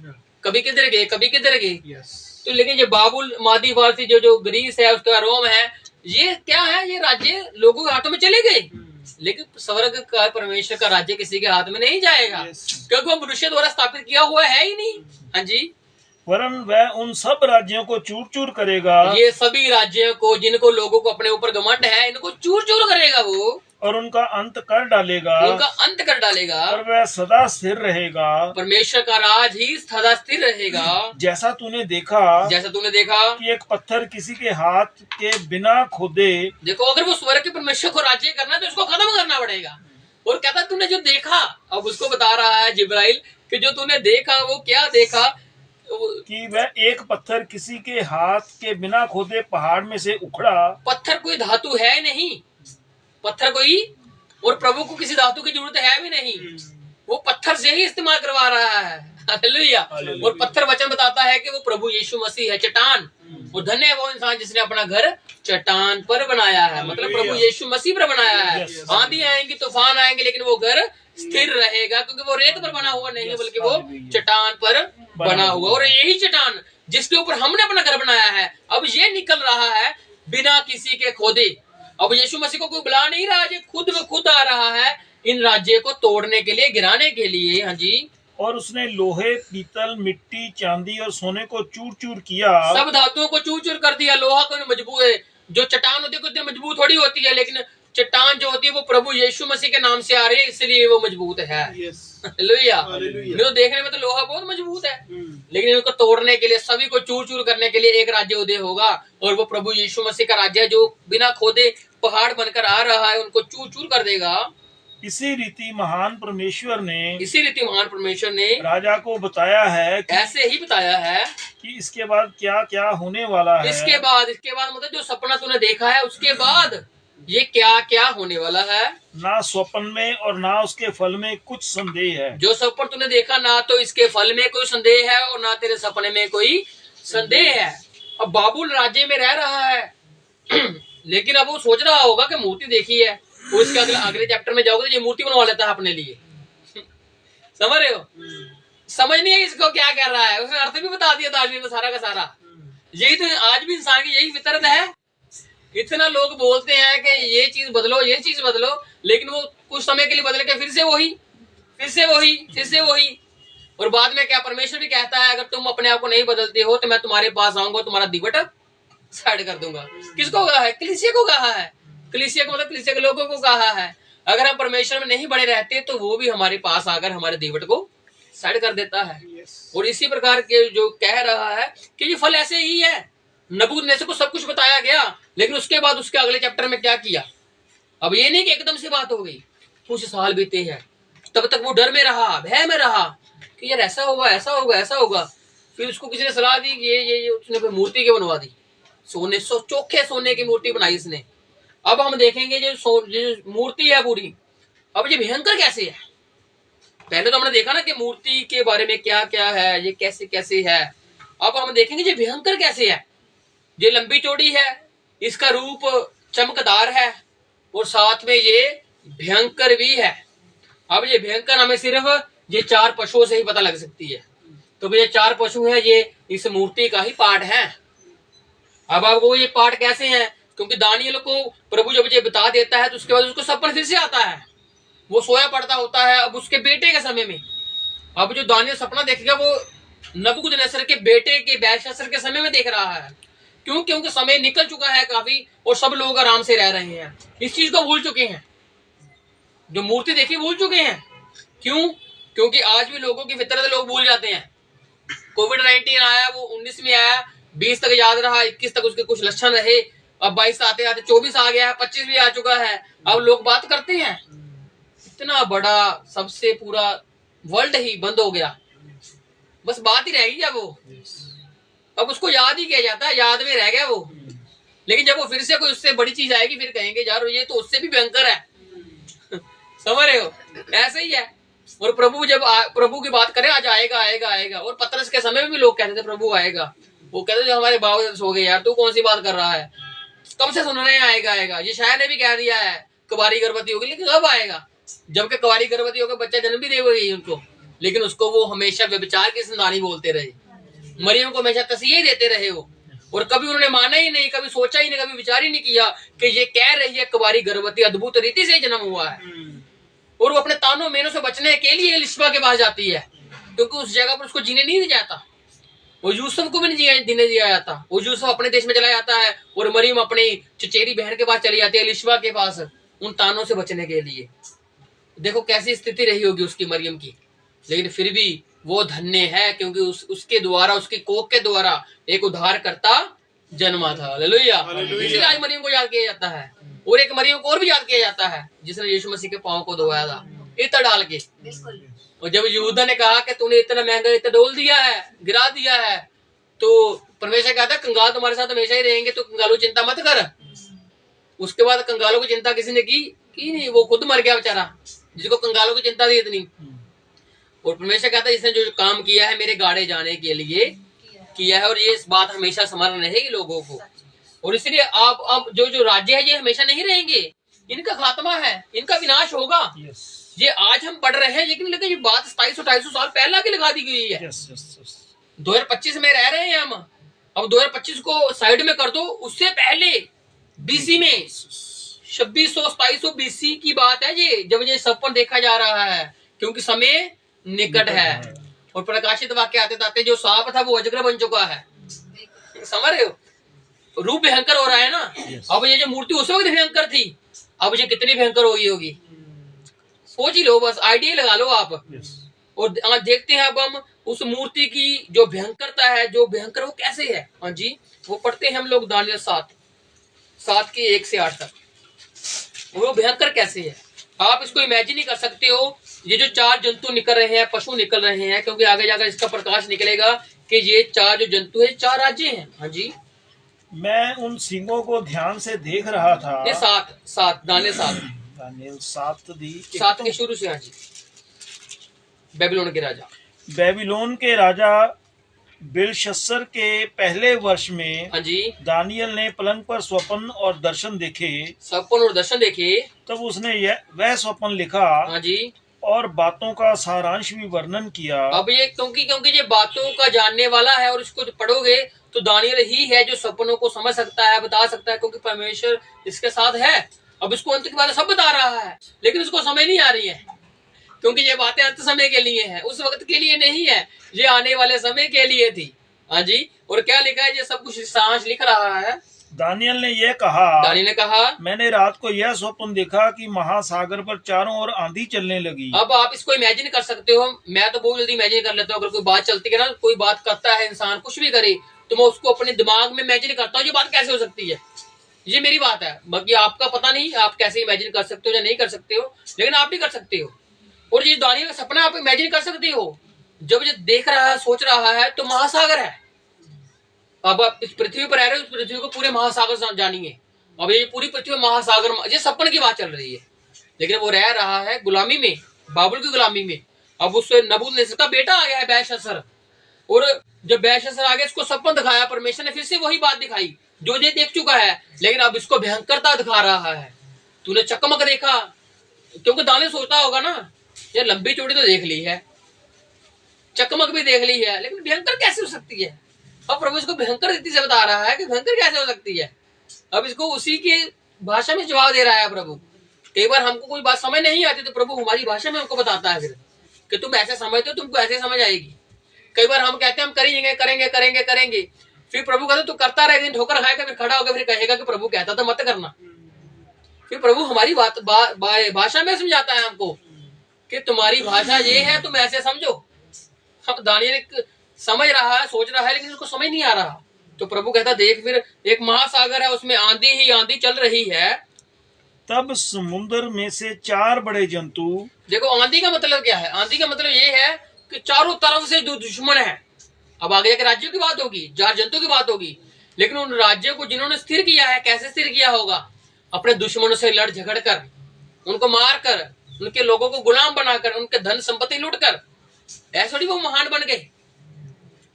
कभी किधर गए, कभी किधर गए। तो लेकिन ये बाबुल, मादी फारसी, जो ग्रीस है, उसका रोम है, ये क्या है, ये राज्य लोगों के हाथों में चले गए। लेकिन स्वर्ग का परमेश्वर का राज्य किसी के हाथ में नहीं जाएगा, क्योंकि वो मनुष्य द्वारा स्थापित किया हुआ है ही नहीं। हाँ जी, वरन वह उन सब राज्यों को चूर चूर करेगा ये सभी राज्यों को जिनको लोगों को अपने ऊपर घमंड है, इनको चूर चूर करेगा वो, और उनका अंत कर डालेगा उनका अंत कर डालेगा, और वह सदा स्थिर रहेगा। परमेश्वर का राज ही सदा स्थिर रहेगा। जैसा तूने देखा जैसा तूने देखा कि एक पत्थर किसी के हाथ के बिना खोदे, देखो अगर वो स्वर्ग के परमेश्वर को राज्य करना है तो उसको खत्म करना पड़ेगा। और कहता है तूने जो देखा, अब उसको बता रहा है जिब्राइल कि जो तूने देखा वो क्या देखा, कि वह एक पत्थर किसी के हाथ के बिना खोदे पहाड़ में से उखड़ा। पत्थर कोई धातु है नहीं, पत्थर कोई, और प्रभु को किसी धातु की जरूरत है भी नहीं, वो पत्थर से ही इस्तेमाल करवा रहा है। हालेलुया। और पत्थर वचन बताता है कि वो प्रभु यीशु मसीह है, चट्टान। और धन्य है वो इंसान जिसने अपना घर चट्टान पर बनाया है, मतलब प्रभु यीशु मसीह पर बनाया है। आंधी आएंगी, तूफान आएंगे, लेकिन वो घर स्थिर रहेगा, क्योंकि वो रेत पर बना हुआ नहीं है, बल्कि वो चट्टान पर बना हुआ। और यही चट्टान जिसके ऊपर हमने अपना घर बनाया है, अब ये निकल रहा है बिना किसी के खोदे। अब यीशु मसीह को कोई बुला नहीं रहा, ये खुद में खुद आ रहा है इन राज्य को तोड़ने के लिए, गिराने के लिए। हाँ जी। और उसने लोहे, पीतल, मिट्टी, चांदी और सोने को चूर चूर किया। सब धातुओं को चूर चूर कर दिया। लोहा को मजबूत है, जो चट्टान होती है कुछ मजबूत थोड़ी होती है, लेकिन चट्टान जो होती है वो प्रभु यीशु मसीह के नाम से आ रही है, इसलिए वो मजबूत है। हालेलुया। तो देखने में तो लोहा बहुत मजबूत है, लेकिन इनको तोड़ने के लिए, सभी को चूर चूर करने के लिए एक राज्य उदय होगा, और वो प्रभु यीशु मसीह का राज्य है जो बिना खोदे पहाड़ बनकर आ रहा है, उनको चूर चूर कर देगा। इसी रीति महान परमेश्वर ने राजा को बताया है कि ऐसे ही बताया है कि इसके बाद क्या क्या होने वाला है। इसके बाद मतलब जो सपना तूने देखा है उसके बाद ये क्या क्या होने वाला है। ना स्वप्न में और ना उसके फल में कुछ संदेह है। जो सपना तूने देखा, ना तो इसके फल में कोई संदेह है और ना तेरे सपने में कोई संदेह है। अब बाबुल राज्य में रह रहा है लेकिन अब वो सोच रहा होगा कि मूर्ति देखी है, उसके अगले चैप्टर में जाओगे तो ये मूर्ति बनवा लेता है अपने लिए। समझ रहे हो? समझ नहीं है इसको क्या कर रहा है, उसने अर्थ भी बता दिया दार्शनिक ने सारा का सारा। यही तो आज भी इंसान की यही फितरत है। इतना लोग बोलते हैं कि ये चीज बदलो, ये चीज बदलो, लेकिन वो कुछ समय के लिए बदल के फिर से वही। और बाद में क्या परमेश्वर भी कहता है, अगर तुम अपने आप को नहीं बदलते हो तो मैं तुम्हारे पास आऊंगा, तुम्हारा दिवट साइड कर दूंगा। किसको कहा है? कलीसिया को कहा है। कलीसिया को मतलब कलीसिया के लोगों को कहा है। अगर हम परमेश्वर में नहीं बने रहते तो वो भी हमारे पास आकर हमारे दिवट को साइड कर देता है। और इसी प्रकार के जो कह रहा है कि ये फल ऐसे ही है। नबूकदनेस्सर को सब कुछ बताया गया, लेकिन उसके बाद उसके अगले चैप्टर में क्या किया। अब ये नहीं कि एकदम से बात हो गई, कुछ साल बीते हैं, तब तक वो डर में रहा, भय में रहा कि यार ऐसा होगा। फिर उसको किसी ने सलाह दी कि ये उसने मूर्ति के बनवा दी, चोखे सोने की मूर्ति बनाई इसने। अब हम देखेंगे जो मूर्ति है पूरी, अब ये भयंकर कैसे है। पहले तो हमने देखा ना कि मूर्ति के बारे में क्या क्या है, ये कैसे कैसे है। अब हम देखेंगे ये भयंकर कैसे है। ये लंबी चौड़ी है, इसका रूप चमकदार है, और साथ में ये भयंकर भी है। अब ये भयंकर हमें सिर्फ ये 4 पशुओं से ही पता लग सकती है। तो ये 4 पशु है, ये इस मूर्ति का ही पार्ट है। अब आपको ये पार्ट कैसे है, क्योंकि दानियल को प्रभु जब ये बता देता है तो उसके बाद उसको सपना फिर से आता है। वो सोया पड़ता होता है अब उसके बेटे के समय में। अब जो दानियल सपना देखेगा वो नबूकदनेस्सर के बेटे के बेलशस्सर के समय में देख रहा है। क्यों? क्योंकि समय निकल चुका है काफी, और सब लोग आराम से रह रहे हैं, इस चीज को भूल चुके हैं, जो मूर्ति देखी भूल चुके हैं। क्यों? क्योंकि आज भी लोगों की फितरत लोग भूल जाते हैं। कोविड-19 आया, वो 19 में आया, 20 तक याद रहा, 21 तक उसके कुछ लक्षण रहे, अब 22 आते आते 24 आ गया है, 25 भी आ चुका है। अब लोग बात करते हैं, इतना बड़ा सबसे पूरा वर्ल्ड ही बंद हो गया, बस बात ही रहेगी। क्या वो अब उसको याद ही किया जाता है, याद में रह गया वो। लेकिन जब वो फिर से कोई उससे बड़ी चीज आएगी फिर कहेंगे यार ये तो उससे भी भयंकर है समझ रहे हो? ऐसे ही है। और प्रभु जब प्रभु की बात करे, आज आएगा। और पतरस के समय में भी लोग कहते थे प्रभु आएगा। वो कहते थे हमारे बाबू सो गए, यार तू कौन सी बात कर रहा है, कब से सुन रहे हैं आएगा। ये शायद ने भी कह दिया है कुंवारी गर्भवती होगी, लेकिन कब आएगा? जबकि कुंवारी गर्भवती होकर बच्चा जन्म भी देगी उनको, लेकिन उसको वो हमेशा व्यभिचार की संतानी बोलते रहे, मरियम को हमेशा तस्वीर देते रहे वो। और कभी उन्होंने माना ही नहीं, कभी सोचा ही नहीं, कभी विचार ही नहीं किया कि ये कह रही है कुंवारी गर्भवती अद्भुत रीति से जन्म हुआ है। और वो अपने तानों मेनों से बचने के लिए लिस्बा के पास जाती है, क्योंकि उस जगह पर उसको जीने नहीं जाता। और यूसुफ को भी नहीं जीने दिया जाता। वो यूसुफ अपने देश में चला जाता है और मरियम अपनी चचेरी बहन के पास चली जाती है, एलिशबा के पास, उन तानों से बचने के लिए। देखो कैसी स्थिति रही होगी उसकी, मरियम की, लेकिन फिर भी वो धन्य है क्योंकि उसके द्वारा, उसकी कोख के द्वारा एक उद्धारकर्ता जन्मा था। हालेलुया। इसलिए आज मरियम को याद किया जाता है, और एक मरियम को और भी याद किया जाता है जिसने यीशु मसीह के पांव को धोया था इत्र डाल के। और जब यहूदा ने कहा कि तूने इतना महंगा इत्र डोल दिया है, गिरा दिया है, तो परमेश्वर कहता है कंगाल तुम्हारे साथ हमेशा ही रहेंगे, तो कंगालों चिंता मत कर। उसके बाद कंगालों की चिंता किसी ने की नहीं, वो खुद मर गया बेचारा, जिसको कंगालों की चिंता थी इतनी। और परमेश्वर कहता है इसने जो काम किया है मेरे गाड़े जाने के लिए किया है, और ये इस बात हमेशा स्मरण रहेगी लोगों को। और इसलिए आप अब जो राज्य है ये हमेशा नहीं रहेंगे, इनका खात्मा है, इनका विनाश होगा। ये आज हम पढ़ रहे हैं, लेकिन ये बात 2700-250 साल पहले की लगा दी गई है। 2025 में रह रहे हैं हम, अब 2025 को साइड में कर दो, उससे पहले बीसी में 2600-2700 बीसी की बात है ये, जब ये सपन देखा जा रहा है, क्योंकि समय निकट है। और प्रकाशित वाक्य आते आते जो सांप था वो अजगर बन चुका है। समझ रहे हो, रूप भयंकर हो रहा है ना। अब ये जो मूर्ति उस वक्त भयंकर थी, अब ये कितनी भयंकर होगी सोच ही लो, बस आइडिया लगा लो आप। और आज देखते हैं अब हम उस मूर्ति की जो भयंकरता है, जो भयंकर वो कैसे है। हाँ जी, वो पढ़ते हैं हम लोग दानियल 7 के 1 से 8 तक, वो भयंकर कैसे है। आप इसको इमेजिन नहीं कर सकते हो। ये जो 4 जंतु निकल रहे हैं, पशु निकल रहे हैं, क्योंकि आगे जाकर इसका प्रकाश निकलेगा कि ये 4 जो जंतु है 4 राज्य हैं। हाँ जी, मैं उन सिंगों को ध्यान से देख रहा था। ये 7 दानियल 7 के शुरू से। हाँ जी, बेबीलोन के राजा बेलशस्सर के पहले वर्ष में, हाँ जी, दानियल ने पलंग पर स्वप्न और दर्शन देखे। तब उसने वह स्वप्न लिखा, हाँ जी, और बातों का सारांश भी वर्णन किया। अब ये क्योंकि ये बातों का जानने वाला है, और इसको पढ़ोगे तो दानियल ही है जो सपनों को समझ सकता है, बता सकता है, क्योंकि परमेश्वर इसके साथ है। अब इसको अंत की बातें सब बता रहा है, लेकिन उसको समझ नहीं आ रही है, क्योंकि ये बातें अंत समय के लिए हैं, उस वक्त के लिए नहीं है, ये आने वाले समय के लिए थी। हाँ जी, और क्या लिखा है, ये सब कुछ सारांश लिख रहा है। दानियल ने कहा, मैंने रात को यह स्वप्न देखा कि महासागर पर चारों ओर आंधी चलने लगी। अब आप इसको इमेजिन कर सकते हो, मैं तो बहुत जल्दी इमेजिन कर लेता हूँ। अगर कोई बात चलती है ना, कोई बात करता है इंसान, कुछ भी करे, तो मैं उसको अपने दिमाग में इमेजिन करता हूँ ये बात कैसे हो सकती है। ये मेरी बात है, बाकी आपका पता नहीं आप कैसे इमेजिन कर सकते हो या नहीं कर सकते हो, लेकिन आप भी कर सकते हो। और ये दानियल का सपना आप इमेजिन कर सकते हो, जब ये देख रहा है, सोच रहा है, तो महासागर है। अब आप इस पृथ्वी पर रह रहे हो, उस पृथ्वी को पूरे महासागर जानिए। अब ये पूरी पृथ्वी महासागर, ये सपन की बात चल रही है, लेकिन वो रह रहा है गुलामी में, बाबुल की गुलामी में। अब उससे नबूकदनेस्सर का बेटा आ गया है बेलशस्सर, और जब बेलशस्सर आ गया, इसको सपन दिखाया परमेश्वर ने, फिर से वही बात दिखाई जो ये देख चुका है, लेकिन अब इसको भयंकरता दिखा रहा है। तूने चकमक देखा, क्योंकि दानियल सोचता होगा ना, ये लंबी चौड़ी तो देख ली है, चकमक भी देख ली है, लेकिन भयंकर कैसे हो सकती है। अब प्रभु इसको भयंकर रीति से बता रहा है कि भयंकर कैसे हो सकती है। अब इसको उसी की भाषा में जवाब दे रहा है प्रभु। कई बार हमको कोई बात समझ नहीं आती, तो प्रभु हमारी भाषा में हमको बताता है फिर कि तुम ऐसे समझते हो, तुमको ऐसे समझ आएगी। कई बार हम कहते हैं हम करेंगे, फिर प्रभु कहते तू करता रहे, ठोकर खाएगा, फिर खड़ा होकर फिर कहेगा कि प्रभु कहता था मत करना। फिर प्रभु हमारी बात भाषा में समझाता है हमको कि तुम्हारी भाषा ये है, तुम ऐसे समझो। अब दानियल समझ रहा है, सोच रहा है, लेकिन उसको समझ नहीं आ रहा। तो प्रभु कहता देख, फिर एक महासागर है, उसमें आंधी ही आंधी चल रही है। तब समुद्र में से 4 बड़े जंतु, देखो आंधी का मतलब क्या है, आंधी का मतलब ये है कि चारों तरफ से जो दुश्मन है। अब आगे जाकर राज्यों की बात होगी, 4 जंतु की बात होगी, लेकिन उन राज्यों को जिन्होंने स्थिर किया है, कैसे स्थिर किया होगा, अपने दुश्मनों से लड़ झगड़ कर, उनको मार कर, उनके लोगों को गुलाम बनाकर, उनके धन संपत्ति लूट कर, ऐसे थोड़ी वो महान बन गए।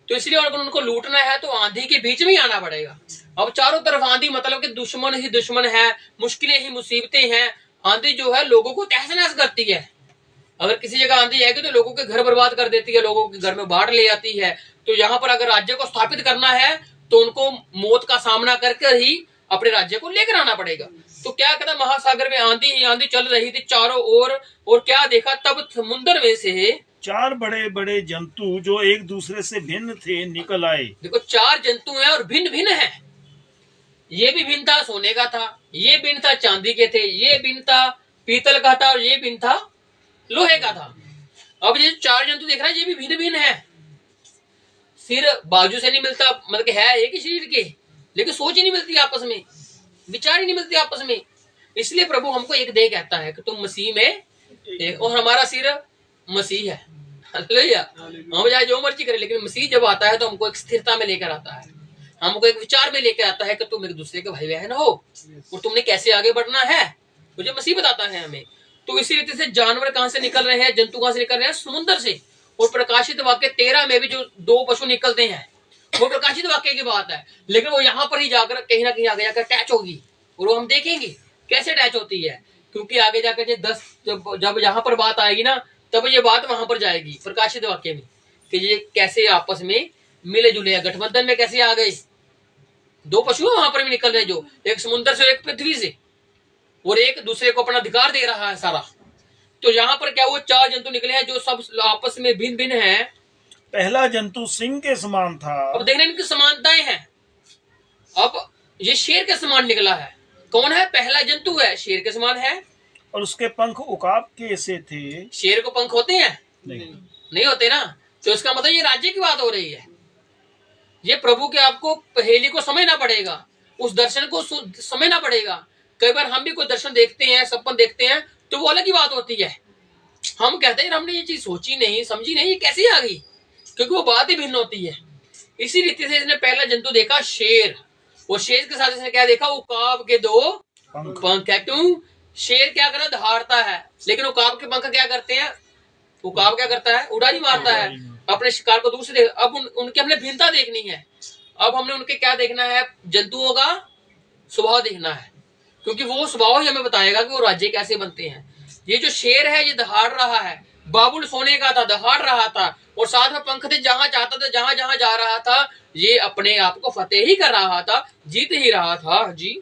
तो इसलिए अगर उनको लूटना है तो आंधी के बीच में ही आना पड़ेगा। अब चारों तरफ आंधी, मतलब कि दुश्मन ही दुश्मन है, मुश्किलें ही मुसीबतें हैं। आंधी जो है लोगों को तहस नहस करती है। अगर किसी जगह आंधी आएगी तो लोगों के घर बर्बाद कर देती है, लोगों के घर में बाढ़ ले आती है। तो यहाँ पर अगर राज्य को स्थापित करना है तो उनको मौत का सामना करके ही अपने राज्य को लेकर आना पड़ेगा। तो क्या कहता, महासागर में आंधी ही आंधी चल रही थी चारों ओर, और क्या देखा, तब समुद्र में से 4 बड़े बड़े जंतु जो एक दूसरे से भिन्न थे निकल आए। देखो 4 जंतु हैं और भिन्न भिन्न है। ये भी भिन्न था सोने का था, ये भिन्न था चांदी के थे, ये भिन्न था पीतल का था और ये भिन्न था लोहे का था। अब ये 4 जंतु देख रहा है, ये भी भिन्न भिन्न है। सिर बाजू से नहीं मिलता, मतलब कि है एक ही शरीर के, लेकिन सोच ही नहीं मिलती आपस में, विचार ही नहीं मिलती आपस में। इसलिए प्रभु हमको एक दे कहता है कि तुम मसीह में एक, और हमारा सिर मसीह है। हालेलुया। हम चाहे जो मर्जी करें, लेकिन मसीह जब आता है तो हमको एक स्थिरता में लेकर आता है, हमको एक विचार में लेकर आता है कि तुम एक दूसरे के भाई बहन हो और तुमने कैसे आगे बढ़ना है, मुझे मसीह बताता है हमें। तो इसी रीति से जानवर कहां से निकल रहे हैं, जंतु कहां से निकल रहे हैं, समुद्र से। और प्रकाशित वाक्य 13 में भी जो 2 पशु निकलते हैं वो प्रकाशित वाक्य की बात है, लेकिन वो यहाँ पर ही जाकर कहीं ना कहीं आगे जाकर अटैच होगी और वो हम देखेंगे कैसे अटैच होती है, क्योंकि आगे जाकर 10 जब यहाँ पर बात आएगी ना, तब ये बात वहां पर जाएगी प्रकाशित वाक्य में कि ये कैसे आपस में मिले जुले, गठबंधन में कैसे आ गए। 2 पशु वहां पर भी निकल रहे, जो एक समुद्र से एक पृथ्वी से, और एक दूसरे को अपना अधिकार दे रहा है सारा। तो यहाँ पर क्या वो 4 जंतु निकले हैं जो सब आपस में भिन्न भिन्न हैं। पहला जंतु सिंह के समान था। अब देख रहे हैं इनकी समानताएं हैं। अब ये शेर के समान निकला है। कौन है? पहला जंतु है, शेर के समान है। और उसके पंख उकाब के से थे। शेर को पंख होते हैं? नहीं होते ना। तो इसका मतलब ये राज्य की बात हो रही है। ये प्रभु के आपको पहेली को समझना पड़ेगा, उस दर्शन को समझना पड़ेगा। कई बार हम भी कोई दर्शन देखते हैं, सपन देखते हैं, तो वो अलग ही बात होती है। हम कहते हैं हमने ये चीज सोची नहीं, समझी नहीं, ये कैसे आ गई, क्योंकि वो बात ही भिन्न होती है। इसी रीति से इसने पहला जंतु देखा शेर, और शेर के साथ इसने क्या देखा? उकाब के 2 पंख है। क्यों? शेर क्या कर रहा है? दहाड़ता है, लेकिन उकाब के पंख क्या करते हैं? उकाब क्या करता है? उड़ारी मारता है, अपने शिकार को दूर से देख। अब उनकी हमने भिन्नता देखनी है। अब हमने उनके क्या देखना है? जंतुओं का स्वभाव देखना है, क्योंकि वो स्वभाव ही हमें बताएगा कि वो राज्य कैसे बनते हैं। ये जो शेर है ये दहाड़ रहा है, बाबुल सोने का था, दहाड़ रहा था, और साथ में पंख थे, जहां चाहता था, जहां जहां जा रहा था, ये अपने आप को फतेह ही कर रहा था, जीत ही रहा था। जी,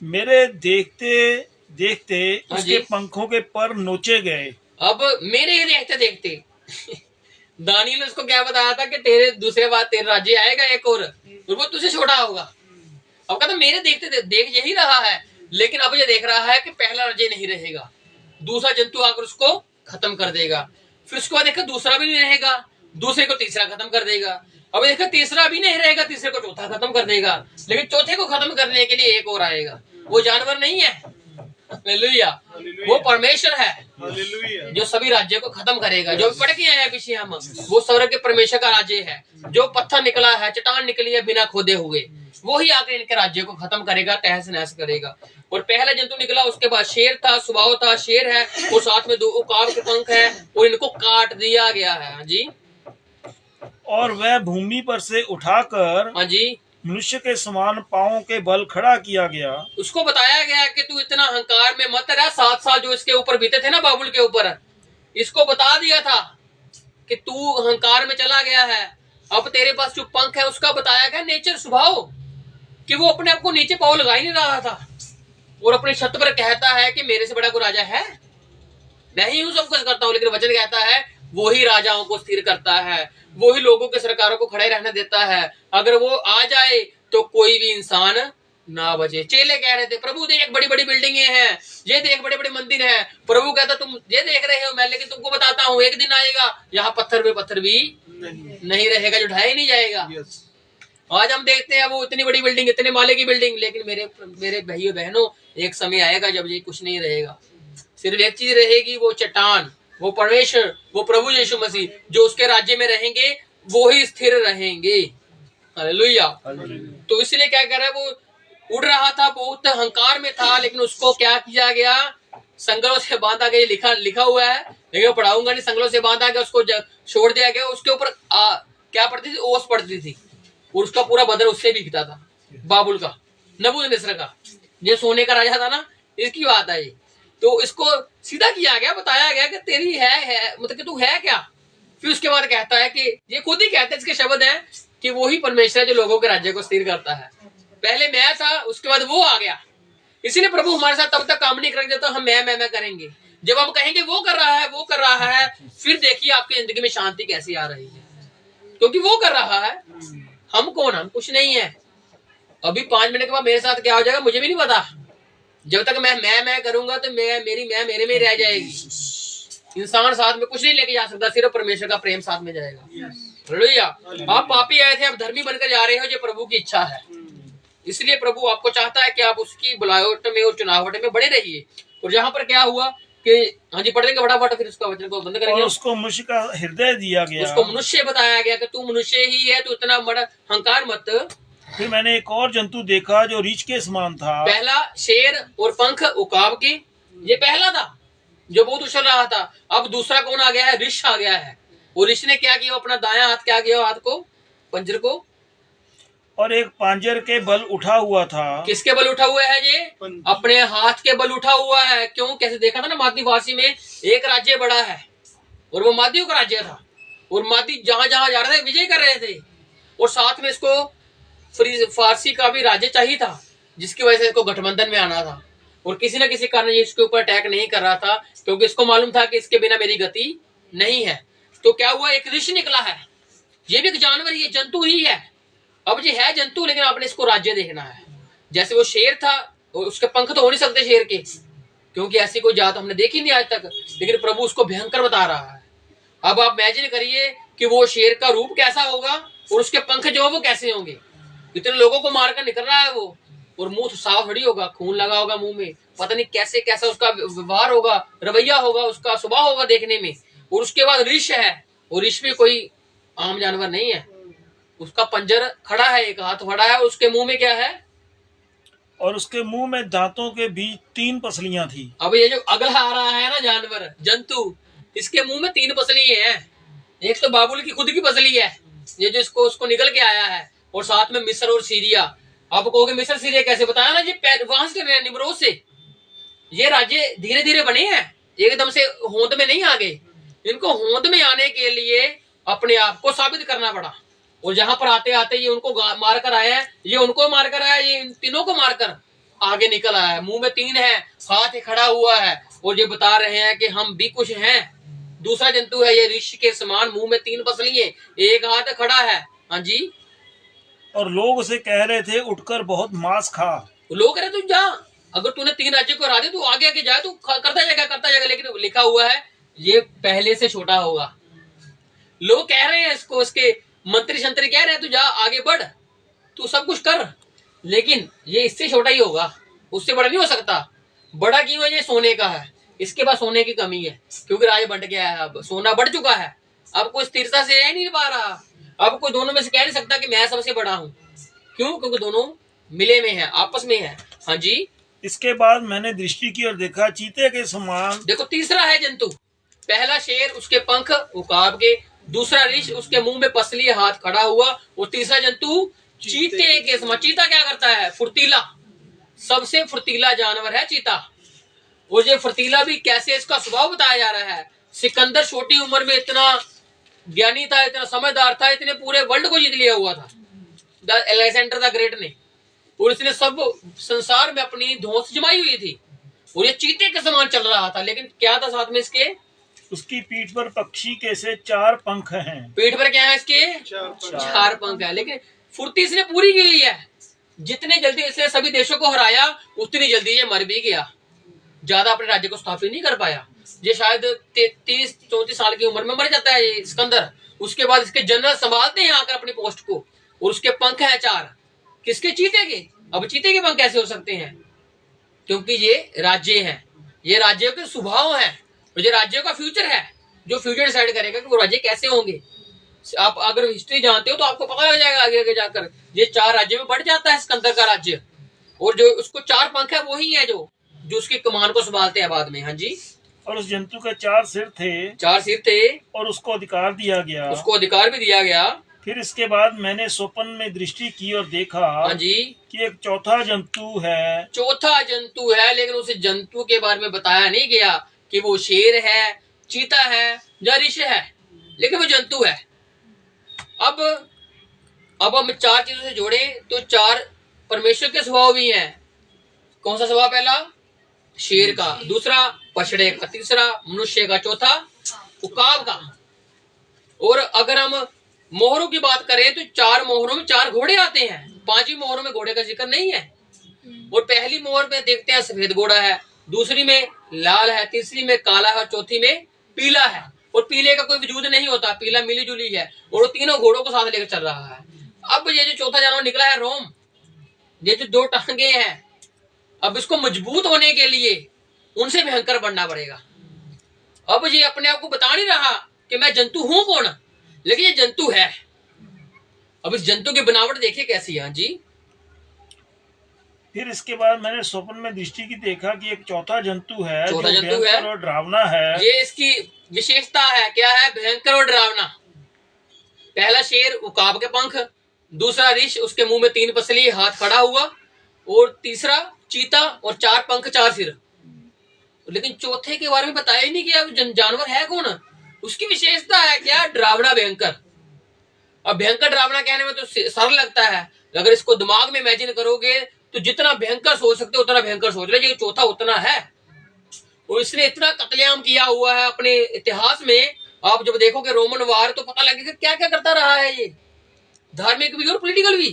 मेरे देखते देखते हाँ उसके जी। पंखों के पर नोचे गए। अब मेरे ही देखते देखते दानियल ने उसको क्या बताया था कि तेरे दूसरे बार तेरे राज्य आएगा एक और वो तुझे छोटा होगा। अब कहता मेरे देखते देख यही रहा है, लेकिन अब ये देख रहा है कि पहला राज्य नहीं रहेगा, दूसरा जंतु आकर उसको खत्म कर देगा। फिर उसके बाद देखा दूसरा भी नहीं रहेगा, दूसरे को तीसरा खत्म कर देगा। अब देखा तीसरा भी नहीं रहेगा, तीसरे को चौथा खत्म कर देगा, लेकिन चौथे को खत्म करने के लिए एक और आएगा। वो जानवर नहीं है, हालेलुया, वो परमेश्वर है हालेलुया, जो सभी राज्य को खत्म करेगा। जो पढ़ के आए हैं पीछे हम, वो स्वर्ग के परमेश्वर का राज्य है। जो पत्थर निकला है, चट्टान निकली है बिना खोदे हुए, वो ही आकर इनके राज्य को खत्म करेगा, तहस नहस करेगा। और पहला जंतु निकला, उसके बाद शेर था, स्वभाव था शेर है, और साथ में 2 उकाब के पंख है, और इनको काट दिया गया है। जी, और वह भूमि पर से उठाकर हाँ जी, मनुष्य के समान पांवों के बल खड़ा किया गया। उसको बताया गया कि तू इतना अहंकार में मत रह। 7 साल जो इसके ऊपर बीते थे ना बाबुल के ऊपर, इसको बता दिया था कि तू अहंकार में चला गया है। अब तेरे पास जो पंख है उसका बताया गया नेचर, स्वभाव, कि वो अपने आप को नीचे पाँव लगा ही नहीं रहा था, और अपनी छत पर कहता है कि मेरे से बड़ा कोई राजा है? मैं ही हूं, सब कुछ करता हूं। लेकिन वचन कहता है वो ही राजाओं को स्थिर करता है, वो ही लोगों के सरकारों को खड़े रहने देता है। अगर वो आ जाए तो कोई भी इंसान ना बचे। चेले कह रहे थे प्रभु देख बड़ी बड़ी बिल्डिंगें हैं, ये देख बड़े बड़े मंदिर हैं। प्रभु कहता तुम ये देख रहे हो मैं, लेकिन तुमको बताता हूँ एक दिन आएगा यहाँ पत्थर पे पत्थर भी नहीं रहेगा, जो ढाया नहीं जाएगा। आज हम देखते हैं वो इतनी बड़ी बिल्डिंग, इतने माले की बिल्डिंग, लेकिन मेरे भाइयों बहनों, एक समय आएगा जब ये कुछ नहीं रहेगा। सिर्फ एक चीज रहेगी, वो चट्टान, वो परमेश्वर, वो प्रभु यीशु मसीह, जो उसके राज्य में रहेंगे वो ही स्थिर रहेंगे। हालेलुया। तो इसलिए क्या कर रहा है, वो उड़ रहा था, बहुत अहंकार में था, लेकिन उसको क्या किया गया? संगलों से बांधा गया। लिखा हुआ है, लेकिन पढ़ाऊंगा नहीं। संगलों से बांधा गया, उसको छोड़ दिया गया। उसके ऊपर क्या पड़ती थी? ओस पड़ती थी, और उसका पूरा बदन उससे बिकता था, बाबुल का, नबूकदनेस्सर का। ये सोने का राजा था ना, इसकी बात है ये। तो इसको सीधा किया गया, बताया गया कि तेरी है मतलब कि तू है क्या। फिर उसके बाद कहता है कि ये खुद ही कहते हैं, इसके शब्द हैं कि वो ही परमेश्वर है जो लोगों के राज्य को स्थिर करता है। पहले मैं था, उसके बाद वो आ गया। इसीलिए प्रभु हमारे साथ तब तक काम नहीं करेंगे तो हम मैं करेंगे। जब हम कहेंगे वो कर रहा है, वो कर रहा है, फिर देखिए आपकी जिंदगी में शांति कैसी आ रही है, क्योंकि वो कर रहा है। हम कौन, हम कुछ नहीं है। अभी 5 मिनट के बाद मेरे साथ क्या हो जाएगा मुझे भी नहीं पता। जब तक मैं करूंगा तो मेरी मैं मेरे में रह जाएगी। इंसान साथ में कुछ नहीं लेके जा सकता, सिर्फ परमेश्वर का प्रेम साथ में जाएगा। हालेलुया। आप पापी आए थे, आप धर्मी बनकर जा रहे हो, ये प्रभु की इच्छा है। इसलिए प्रभु आपको चाहता है कि आप उसकी बुलावट में और चुनावट में बड़े रहिए। और जहां पर क्या हुआ कि हाँ जी पढ़ देंगे फटाफट, फिर उसका वचन को बंद करेंगे। और उसको मनुष्य का हृदय दिया गया, उसको मनुष्य बताया गया कि तू मनुष्य ही है, तू इतना बड़ा हंकार मत। फिर मैंने एक और जंतु देखा जो रीछ के समान था। पहला शेर और पंख उकाब के, ये पहला था जो बहुत उछल रहा था। अब दूसरा कौन आ गया है, ऋष आ गया है। और ऋष ने क्या किया, अपना दायां हाथ क्या किया, हाथ को पंजर को, और एक पांजर के बल उठा हुआ था। किसके बल उठा हुआ है, ये अपने हाथ के बल उठा हुआ है। क्यों, कैसे देखा था ना मादी फारसी में, एक राज्य बड़ा है और वो मादियों का राज्य था, और मादी जहां जहां जा रहे थे विजय कर रहे थे, और साथ में इसको फारसी का भी राज्य चाहिए था, जिसकी वजह से इसको गठबंधन में आना था। और किसी न किसी कारण ये इसके ऊपर अटैक नहीं कर रहा था, क्योंकि इसको मालूम था कि इसके बिना मेरी गति नहीं है। तो क्या हुआ, एक ऋषि निकला है। ये भी एक जानवर, ये जंतु ही है। अब ये है जंतु, लेकिन आपने इसको राज्य देखना है। जैसे वो शेर था, और उसके पंख तो हो नहीं सकते शेर के, क्योंकि ऐसी कोई जात हमने देखी नहीं आज तक, लेकिन प्रभु उसको भयंकर बता रहा है। अब आप इमेजिन करिए कि वो शेर का रूप कैसा होगा और उसके पंख जो है वो कैसे होंगे। इतने लोगों को मारकर निकल रहा है वो, और मुंह तो साफ थोड़ी होगा, खून लगा होगा मुंह में, पता नहीं कैसे कैसा उसका व्यवहार होगा, रवैया होगा, उसका स्वभाव होगा देखने में। और उसके बाद ऋष है, और ऋष भी कोई आम जानवर नहीं है। उसका पंजर खड़ा है, एक हाथ खड़ा है, उसके मुंह में क्या है, और उसके मुंह में दांतों के बीच 3 पसलियां थी। अब ये जो अगला आ रहा है ना जानवर, जंतु, इसके मुंह में 3 पसली हैं। एक तो बाबुल की खुद की पसली है, ये जो इसको उसको निकल के आया है, और साथ में मिस्र और सीरिया। आप कहोगे मिस्र सीरिया कैसे, बताया ना, ये वहां से निम्रोद से ये राज्य धीरे धीरे बने हैं, एकदम से होंद में नहीं आ गए। इनको होंद में आने के लिए अपने आप को साबित करना पड़ा, और जहां पर आते आते ये उनको मारकर आया है, ये उनको मारकर आया, ये इन तीनों को मारकर आगे निकल आया है। मुंह में 3 है, हाथ खड़ा हुआ है, और ये बता रहे हैं कि हम भी कुछ हैं। दूसरा जंतु है ये ऋषि के समान, मुंह में 3 पसलियां, एक हाथ खड़ा है। हाँ जी, और लोग उसे कह रहे थे, उठकर बहुत मांस खा। लोग कह रहे तू जा, अगर तूने 3 राज्यों को हरा दे, तू आगे आगे जाए, तू करता जाएगा। लेकिन लिखा हुआ है ये पहले से छोटा होगा। लोग कह रहे हैं इसको, इसके मंत्री शंत्री कह रहे हैं तू जा आगे बढ़, तू सब कुछ कर, लेकिन ये इससे छोटा ही होगा, उससे बड़ा नहीं हो सकता। बड़ा क्यों है, ये सोने का है, इसके पास सोने की कमी है, क्योंकि राज बंट गया है, अब सोना बढ़ चुका है, अब कोई स्थिरता से रह नहीं पा रहा। अब कोई दोनों में से कह नहीं सकता कि मैं सबसे बड़ा हूं। क्यों, क्योंकि दोनों मिले में है, आपस में है। हाँ जी, इसके बाद मैंने दृष्टि की और देखा, चीते के समान। देखो तीसरा है जंतु, पहला शेर, उसके पंख उकाब के, दूसरा ऋष, उसके मुंह में पसली, हाथ खड़ा हुआ, और तीसरा जंतु चीते के समान। चीता क्या करता है, फुर्तीला, सबसे फुर्तीला जानवर है चीता। और ये फुर्तीला भी कैसे, इसका स्वभाव बताया जा रहा है। सिकंदर छोटी उम्र में इतना ज्ञानी था, इतना समझदार था, इतने पूरे वर्ल्ड को जीत लिया हुआ था अलेक्जेंडर द ग्रेट ने, और इसने सब संसार में अपनी धौंस जमाई हुई थी, और ये चीते के समान चल रहा था। लेकिन क्या था साथ में इसके, उसकी पीठ पर पक्षी के से 4 पंख हैं। पीठ पर क्या है इसके, 4 पंख है। लेकिन फुर्ती इसने पूरी की हुई है। जितने जल्दी इसने सभी देशों को हराया, उतनी जल्दी ये मर भी गया, ज्यादा अपने राज्य को स्थापित नहीं कर पाया। ये शायद 33-34 साल की उम्र में मर जाता है ये सिकंदर। उसके बाद इसके जनरल संभालते हैं आकर अपनी पोस्ट को, और उसके पंख हैं 4, किसके, चीते के। अब चीते के पंख कैसे हो सकते हैं, क्योंकि ये राज्य है, ये राज्यों के स्वभाव है, और ये राज्यों का फ्यूचर है, जो फ्यूचर डिसाइड करेगा कि वो राज्य कैसे होंगे। आप अगर हिस्ट्री जानते हो तो आपको पता लग जाएगा आगे आगे जाकर। ये 4 राज्यों में बढ़ जाता है सिकंदर का राज्य, और जो उसको 4 पंख है वही है जो उसकी कमान को संभालते हैं बाद में। हाँ जी, और उस जंतु के 4 सिर थे, 4 सिर थे, और उसको अधिकार दिया गया, उसको अधिकार भी दिया गया। फिर इसके बाद मैंने स्वप्न में दृष्टि की और देखा, हाँ जी, कि एक चौथा जंतु है। चौथा जंतु है, लेकिन उस जंतु के बारे में बताया नहीं गया कि वो शेर है, चीता है या ऋष है, लेकिन वो जंतु है। अब हम 4 चीजों से जोड़े तो 4 परमेश्वर के स्वभाव भी हैं। कौन सा स्वभाव, पहला शेर का, दूसरा बछड़े का, तीसरा मनुष्य का, चौथा उकाब का। और अगर हम मोहरों की बात करें तो 4 मोहरों में 4 घोड़े आते हैं, 5वीं मोहरों में घोड़े का जिक्र नहीं है। और पहली मोहर में देखते हैं सफेद घोड़ा है, दूसरी में लाल है, तीसरी में काला है और चौथी में पीला है। और पीले का कोई वजूद नहीं होता, पीला मिली जुली है। और वो तीनों घोड़ों को साथ लेकर चल रहा है। अब ये जो चौथा जानवर निकला है रोम, ये जो 2 टांगे हैं, अब इसको मजबूत होने के लिए उनसे भयंकर बनना पड़ेगा। अब ये अपने आप को बता नहीं रहा कि मैं जंतु हूं कौन, लेकिन ये जंतु है। अब इस जंतु की बनावट देखिए कैसी है जी। फिर इसके बाद मैंने स्वप्न में दृष्टि की देखा कि एक चौथा जंतु है, चौथा जो जंतु है भयंकर और डरावना है। ये इसकी विशेषता है, क्या है? भयंकर और डरावना। पहला शेर उकाब के पंख, दूसरा ऋष उसके मुंह में 3 पसली, हाथ खड़ा हुआ, और तीसरा चीता और 4 पंख 4 सिर। लेकिन चौथे के बारे में बताया ही नहीं कि जानवर है कौन। उसकी विशेषता है क्या? डरावना भयंकर। अब भयंकर डरावना कहने में तो सरल लगता है, अगर इसको दिमाग में इमेजिन करोगे तो जितना भयंकर सोच सकते हो उतना भयंकर सोच लो। जो चौथा उतना है, और इसने इतना कत्लेआम किया हुआ है अपने इतिहास में। आप जब देखोगे रोमन वार तो पता लगेगा क्या क्या करता रहा है ये, धार्मिक भी और पॉलिटिकल भी,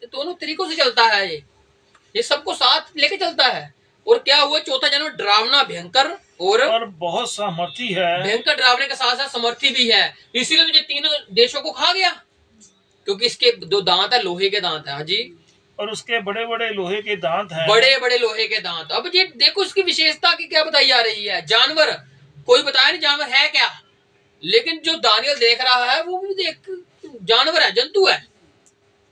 दोनों तरीकों से चलता है ये सबको साथ लेके चलता है। और क्या हुआ? चौथा जानवर डरावना भयंकर और बहुत सामर्थी है। भयंकर डरावने के साथ साथ समर्थी भी है। इसीलिए तो ये तीनों देशों को खा गया, क्योंकि इसके 2 दांत है, लोहे के दांत है। हाँ जी, और उसके बड़े बड़े लोहे के दांत हैं। बड़े बड़े लोहे के दांत। अब ये देखो इसकी विशेषता की क्या बताई जा रही है। जानवर कोई बताया नहीं जानवर है क्या, लेकिन जो दानियल देख रहा है वो भी देख जानवर है, जंतु है।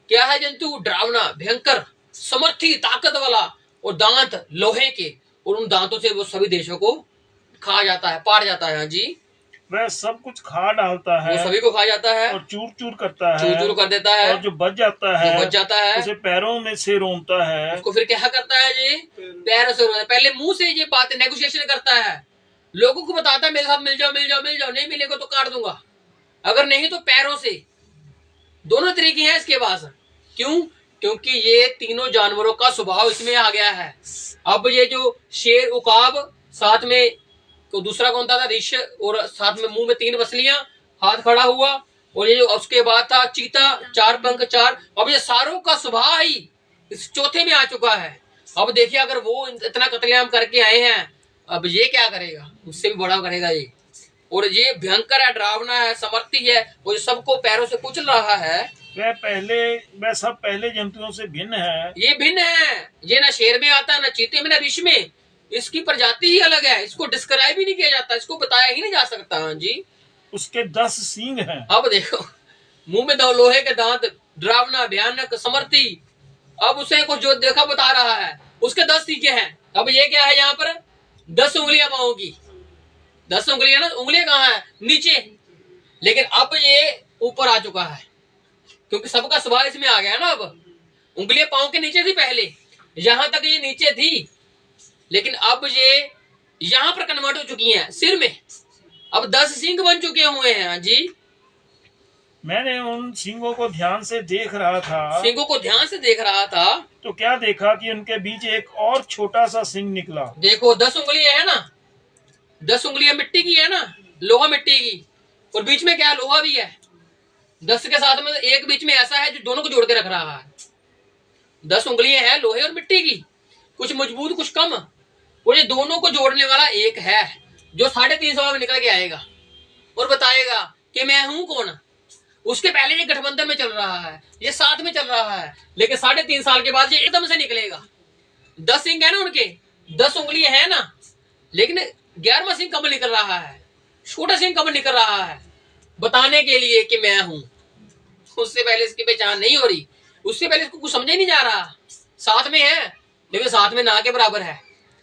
क्या है जंतु? डरावना भयंकर समर्थी ताकत वाला, और दांत लोहे के, और उन दांतों से वो सभी देशों को खा जाता है, पार जाता है। हाँ जी, वह सब कुछ खा डालता है, वो सभी को खा जाता है और चूर चूर करता है, चूर चूर कर देता है। और जो बच जाता है उसे पैरों में से रोनता है। उसको फिर क्या करता है जी? पैरों से रोता है। पहले मुंह से ये बातें नेगोशिएशन करता है, लोगों को बताता है मेरे साथ मिल जाओ मिल जाओ मिल जाओ, नहीं मिलेगा तो काट दूंगा, अगर नहीं तो पैरों से। दोनों तरीके हैं इसके पास। क्यों? क्योंकि ये तीनों जानवरों का स्वभाव इसमें आ गया है। अब ये जो शेर उकाब, साथ में तो दूसरा कौन था? ऋष, और साथ में मुंह में 3 पसलियां, हाथ खड़ा हुआ, और ये जो उसके बाद था चीता, 4 पंख 4। अब ये सारों का स्वभाव ही इस चौथे में आ चुका है। अब देखिए अगर वो इतना कत्लेआम करके आए हैं, अब ये क्या करेगा? उससे भी बड़ा करेगा ये। और ये भयंकर है, डरावना है, समर्थी है, वो सबको पैरों से कुचल रहा है। वह सब पहले जंतुओं से भिन्न है। ये भिन्न है, ये ना शेर में आता है, ना चीते में, ना ऋष में। इसकी प्रजाति ही अलग है, इसको डिस्क्राइब ही नहीं किया जाता, इसको बताया ही नहीं जा सकता। हाँ जी, उसके 10 सींग हैं। अब देखो मुंह में 2 लोहे के दांत, डरावना भयानक समर्थी। अब उसे कुछ जो देखा बता रहा है, उसके 10 सींगे हैं। अब ये क्या है? यहाँ पर 10 उंगलियां पाओ की, 10 उंगलियां ना, उंगलियां कहाँ है? नीचे। लेकिन अब ये ऊपर आ चुका है, क्योंकि सबका स्वभाव इसमें आ गया ना। अब उंगलियां पांव के नीचे थी पहले, यहां तक ये नीचे थी, लेकिन अब ये यहां पर कन्वर्ट हो चुकी हैं सिर में। अब 10 सींग बन चुके हुए हैं। हाँ जी, मैंने उन सींगों को ध्यान से देख रहा था। सींगों को ध्यान से देख रहा था तो क्या देखा कि उनके बीच एक और छोटा सा सींग निकला। देखो 10 उंगलियां है ना, 10 उंगलियां मिट्टी की है ना, लोहा मिट्टी की, और बीच में क्या? लोहा भी है। 10 के साथ में एक बीच में ऐसा है जो दोनों को जोड़ के रख रहा है। 10 उंगलियां हैं लोहे और मिट्टी की, कुछ मजबूत कुछ कम, और ये दोनों को जोड़ने वाला एक है जो 350 में निकल के आएगा और बताएगा कि मैं हूं कौन। उसके पहले ये गठबंधन में चल रहा है, ये साथ में चल रहा है, लेकिन 3.5 साल के बाद ये एकदम से निकलेगा। 10 सिंह है ना उनके, 10 उंगलियां है ना, लेकिन 11वां सिंह कब निकल रहा है? छोटा सिंह कब निकल रहा है? बताने के लिए कि मैं हूं। उससे पहले इसकी पहचान नहीं हो रही, उससे पहले इसको कुछ समझ ही नहीं जा रहा। साथ में है लेकिन साथ में ना के बराबर है,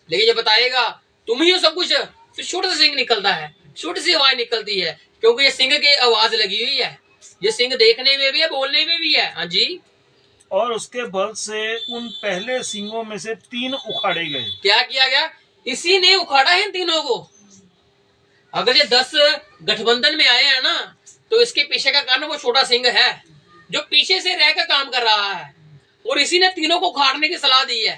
लेकिन ये बताएगा तुम ही हो सब कुछ। फिर छोटा सा सिंह निकलता है, छोटी सी आवाज निकलती है, क्योंकि ये सिंह की आवाज लगी हुई है। ये सिंह देखने में भी है, बोलने में भी है। हाँ जी, और उसके बल से उन पहले सिंगों में से 3 उखाड़े गए। क्या किया गया? इसी ने उखाड़ा है इन तीनों को। अगर ये 10 गठबंधन में आए हैं ना, तो इसके पीछे का कारण वो छोटा सिंह है जो पीछे से रहकर काम कर रहा है, और इसी ने तीनों को उखाड़ने की सलाह दी है।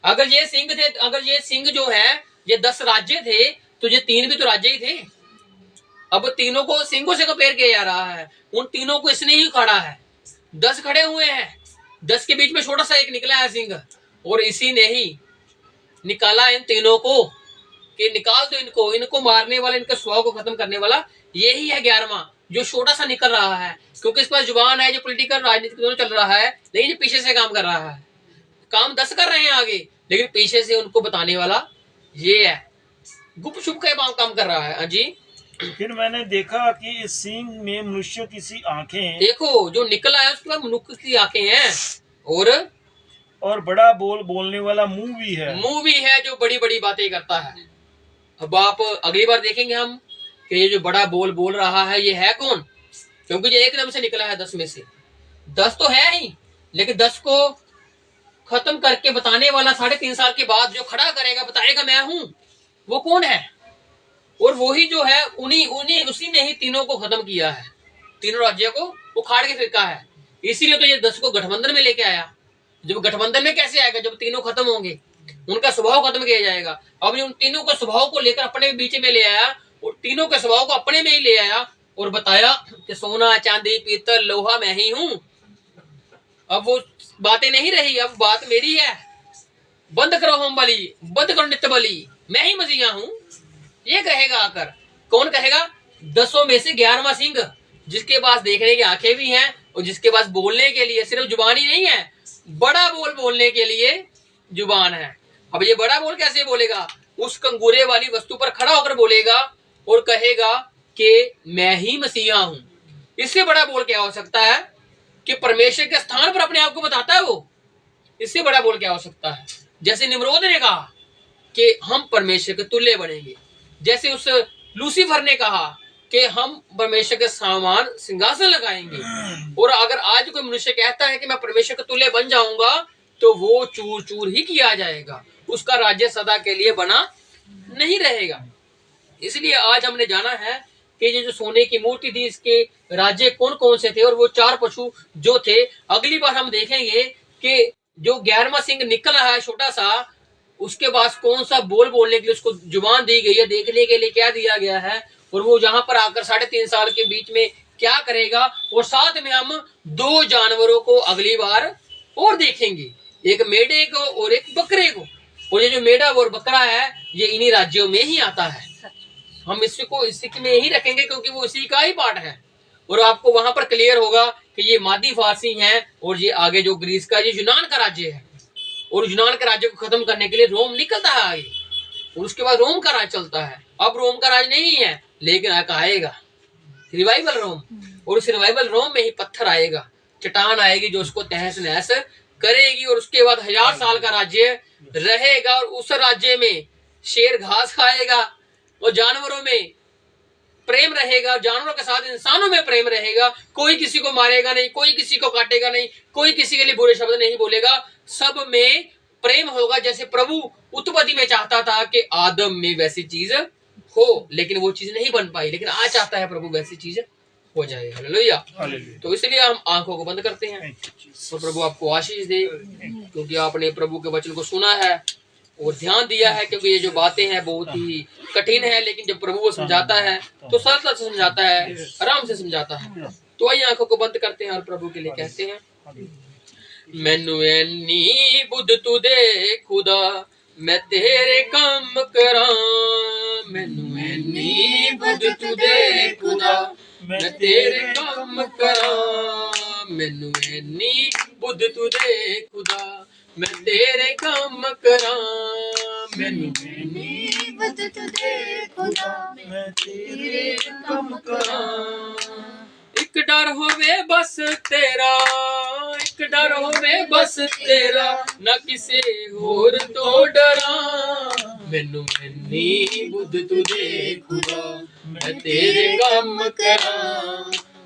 अगर ये सिंह थे, अगर ये सिंह जो है ये 10 राज्य थे तो ये 3 भी तो राज्य ही थे। अब तीनों को सिंहों से कंपेयर किया जा रहा है, उन तीनों को इसने ही खड़ा है, 10 खड़े हुए हैं, 10 के बीच में छोटा सा एक निकला है सिंह, और इसी ने ही निकाला इन तीनों को कि निकाल दो इनको, इनको मारने वाला, इनके स्वभाव को खत्म करने वाला यही है 11वां जो छोटा सा निकल रहा है, क्योंकि इस पास जुबान है, जो पॉलिटिकल राजनीतिक दोनों चल रहा है, लेकिन ये पीछे से काम कर रहा है। काम 10 कर रहे हैं आगे, लेकिन पीछे से उनको बताने वाला ये है, गुप छुप के काम कर रहा है। हाँ जी। फिर मैंने देखा कि इस सिंह में मनुष्य की सी आंखें, देखो जो निकला है उसके बाद मनुष्य की आंखें हैं, और बड़ा बोलने वाला मुंह भी है। मुंह भी है जो बड़ी बड़ी बातें करता है। अब आप अगली बार देखेंगे हम कि ये जो बड़ा बोल रहा है ये है कौन, क्योंकि ये एकदम से निकला है 10 में से। 10 तो है ही, लेकिन 10 को खत्म करके बताने वाला 3.5 साल के बाद जो खड़ा करेगा, बताएगा मैं हूं, वो कौन है? और वही जो है उसी ने ही तीनों को खत्म किया है, तीनों राज्यों को उखाड़ के फेंका है। इसीलिए तो ये 10 को गठबंधन में लेके आया। जब गठबंधन में कैसे आएगा? जब तीनों खत्म होंगे, उनका स्वभाव खत्म किया जाएगा। अब उन तीनों के स्वभाव को लेकर अपने बीच में ले आया, और तीनों के स्वभाव को अपने में ही ले आया और बताया कि सोना चांदी पीतल लोहा मैं ही हूं। अब वो बातें नहीं रही, अब बात मेरी है। बंद करो होम बलि, बंद करो नित्य बलि, मैं ही मसीहा हूं, ये कहेगा आकर। कौन कहेगा? 10 में से 11वां सिंह, जिसके पास देखने की आंखें भी हैं और जिसके पास बोलने के लिए सिर्फ जुबान ही नहीं है, बड़ा बोलने के लिए जुबान है। अब ये बड़ा बोल कैसे बोलेगा? उस कंगूरे वाली वस्तु पर खड़ा होकर बोलेगा और कहेगा कि मैं ही मसीहा हूं। इससे बड़ा बोल क्या हो सकता है कि परमेश्वर के स्थान पर अपने आप को बताता है वो। इससे बड़ा बोल क्या हो सकता है? जैसे निम्रोद ने कहा कि हम परमेश्वर के तुल्य बनेंगे, जैसे उस लूसीफर ने कहा कि हम परमेश्वर के समान सिंहासन लगाएंगे। और अगर आज कोई मनुष्य कहता है कि मैं परमेश्वर के तुल्य बन जाऊंगा, तो वो चूर चूर ही किया जाएगा, उसका राज्य सदा के लिए बना नहीं रहेगा। इसलिए आज हमने जाना है कि ये जो सोने की मूर्ति थी, इसके राज्य कौन कौन से थे और वो 4 पशु जो थे। अगली बार हम देखेंगे कि जो 11वां सिंह निकल रहा है छोटा सा, उसके पास कौन सा बोलने के लिए उसको जुबान दी गई है, देखने के लिए क्या दिया गया है, और वो यहाँ पर आकर 3.5 साल के बीच में क्या करेगा। और साथ में हम 2 जानवरों को अगली बार और देखेंगे, एक मेढ़े को और एक बकरे को। और ये जो मेढ़ा और बकरा है ये इन्हीं राज्यों में ही आता है। हम इसको इसी में ही रखेंगे क्योंकि वो इसी का ही पार्ट है। और आपको वहां पर क्लियर होगा कि ये मादी फारसी है और ये आगे जो ग्रीस का, ये यूनान का राज्य है। और यूनान के राज्य को खत्म करने के लिए रोम निकलता है आगे, और उसके बाद रोम का राज चलता है। अब रोम का राज नहीं है, लेकिन आएगा रिवाइवल रोम, और उस रिवाइवल रोम में ही पत्थर आएगा, चट्टान आएगी जो उसको तहस नहस करेगी। और उसके बाद 1000 साल का राज्य रहेगा, और उस राज्य में शेर घास खाएगा और जानवरों में प्रेम रहेगा, जानवरों के साथ इंसानों में प्रेम रहेगा। कोई किसी को मारेगा नहीं, कोई किसी को काटेगा नहीं, कोई किसी के लिए बुरे शब्द नहीं बोलेगा, सब में प्रेम होगा। जैसे प्रभु उत्पत्ति में चाहता था कि आदम में वैसी चीज हो, लेकिन वो चीज नहीं बन पाई, लेकिन आज चाहता है प्रभु वैसी चीज हो जाए। हालेलुया। तो इसलिए हम आंखों को बंद करते हैं। तो प्रभु आपको आशीष दे, क्योंकि आपने प्रभु के वचन को सुना है और ध्यान दिया है, क्योंकि ये जो बातें हैं बहुत ही कठिन है, लेकिन जब प्रभु वो समझाता है तो सरलता से समझाता है, आराम से समझाता है। तो आइए आंखों को बंद करते हैं और प्रभु के लिए कहते हैं, मैनू एनी बुद्ध तू दे खुदा, मैं तेरे काम करा। मैनू एनी बुद्ध तू दे खुदा, मैं तेरे काम करा। मैनू एनी बुद्ध तू दे खुदा, मैं तेरे काम करा। मैनू एनी बुद्ध तू दे खुदा, मैं तेरे काम करा। एक डर होवे बस तेरा, एक डर होवे बस तेरा, ना किसे होर तो डरा। मैनू एनी बुद्ध तू दे खुदा, मैं तेरे काम करा।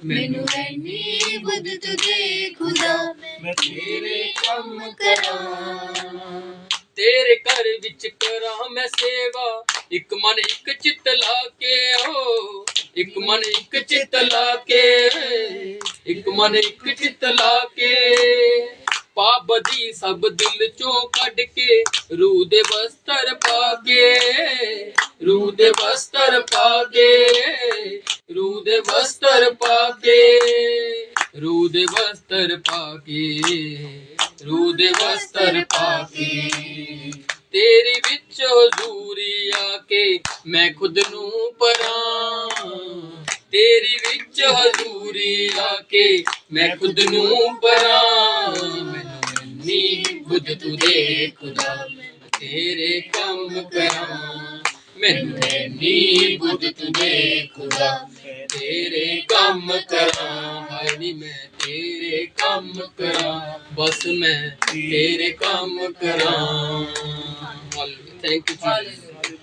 मैनू एनी बुद्ध तू दे खुदा, मैं तेरे काम करा। तेरे घर विच करा मैं सेवा, एक मन एक चित ला के हो, एक मन एक चित ला के, एक मन एक चित ला के। पाप बदी सब दिल चो कट के रू दे बस्तर पाके रू दे बस्तर पाके रू दे बस्तर पाके रू दे बस्तर पाके रू दे बस्तर पाके तेरी विच हजूरी आके मैं खुद नू परां तेरी विच हजूरी आके मैं खुद नू परां मैनू नी बुध तू दे खुदा तेरे कम करां मैनू नी बुध तू दे खुदा तेरे कम करां हाय नी मैं तेरे कम करां बस मैं तेरे कम करां thank you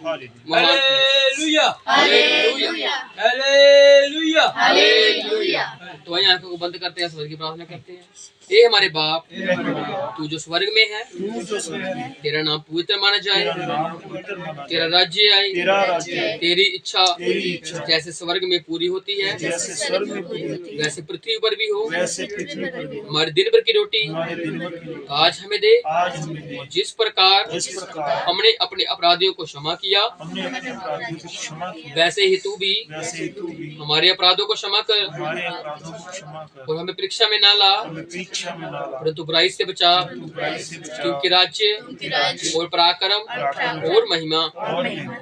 hallelujah hallelujah hallelujah hallelujah तो वही आंखों को बंद करते हैं स्वर्ग की प्रार्थना करते हैं हे हमारे बाप तू जो स्वर्ग में है तेरा नाम पवित्र माना जाए तेरा राज्य आए तेरी इच्छा जैसे स्वर्ग में पूरी होती है वैसे पृथ्वी पर भी हो हमारे दिन भर की रोटी आज हमें दे जिस प्रकार हमने अपने अपराधियों को क्षमा किया वैसे ही तू भी हमारे अपराधों को क्षमा कर और हमें परीक्षा में ना ला परंतु बुराई से बचा क्योंकि राज्य और पराक्रम और महिमा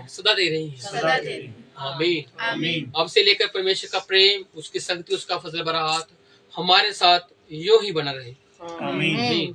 सदा दे रही है आमीन अब से लेकर परमेश्वर का प्रेम उसकी शक्ति उसका फजल भरा हाथ हमारे साथ यूं ही बना रहे आमीन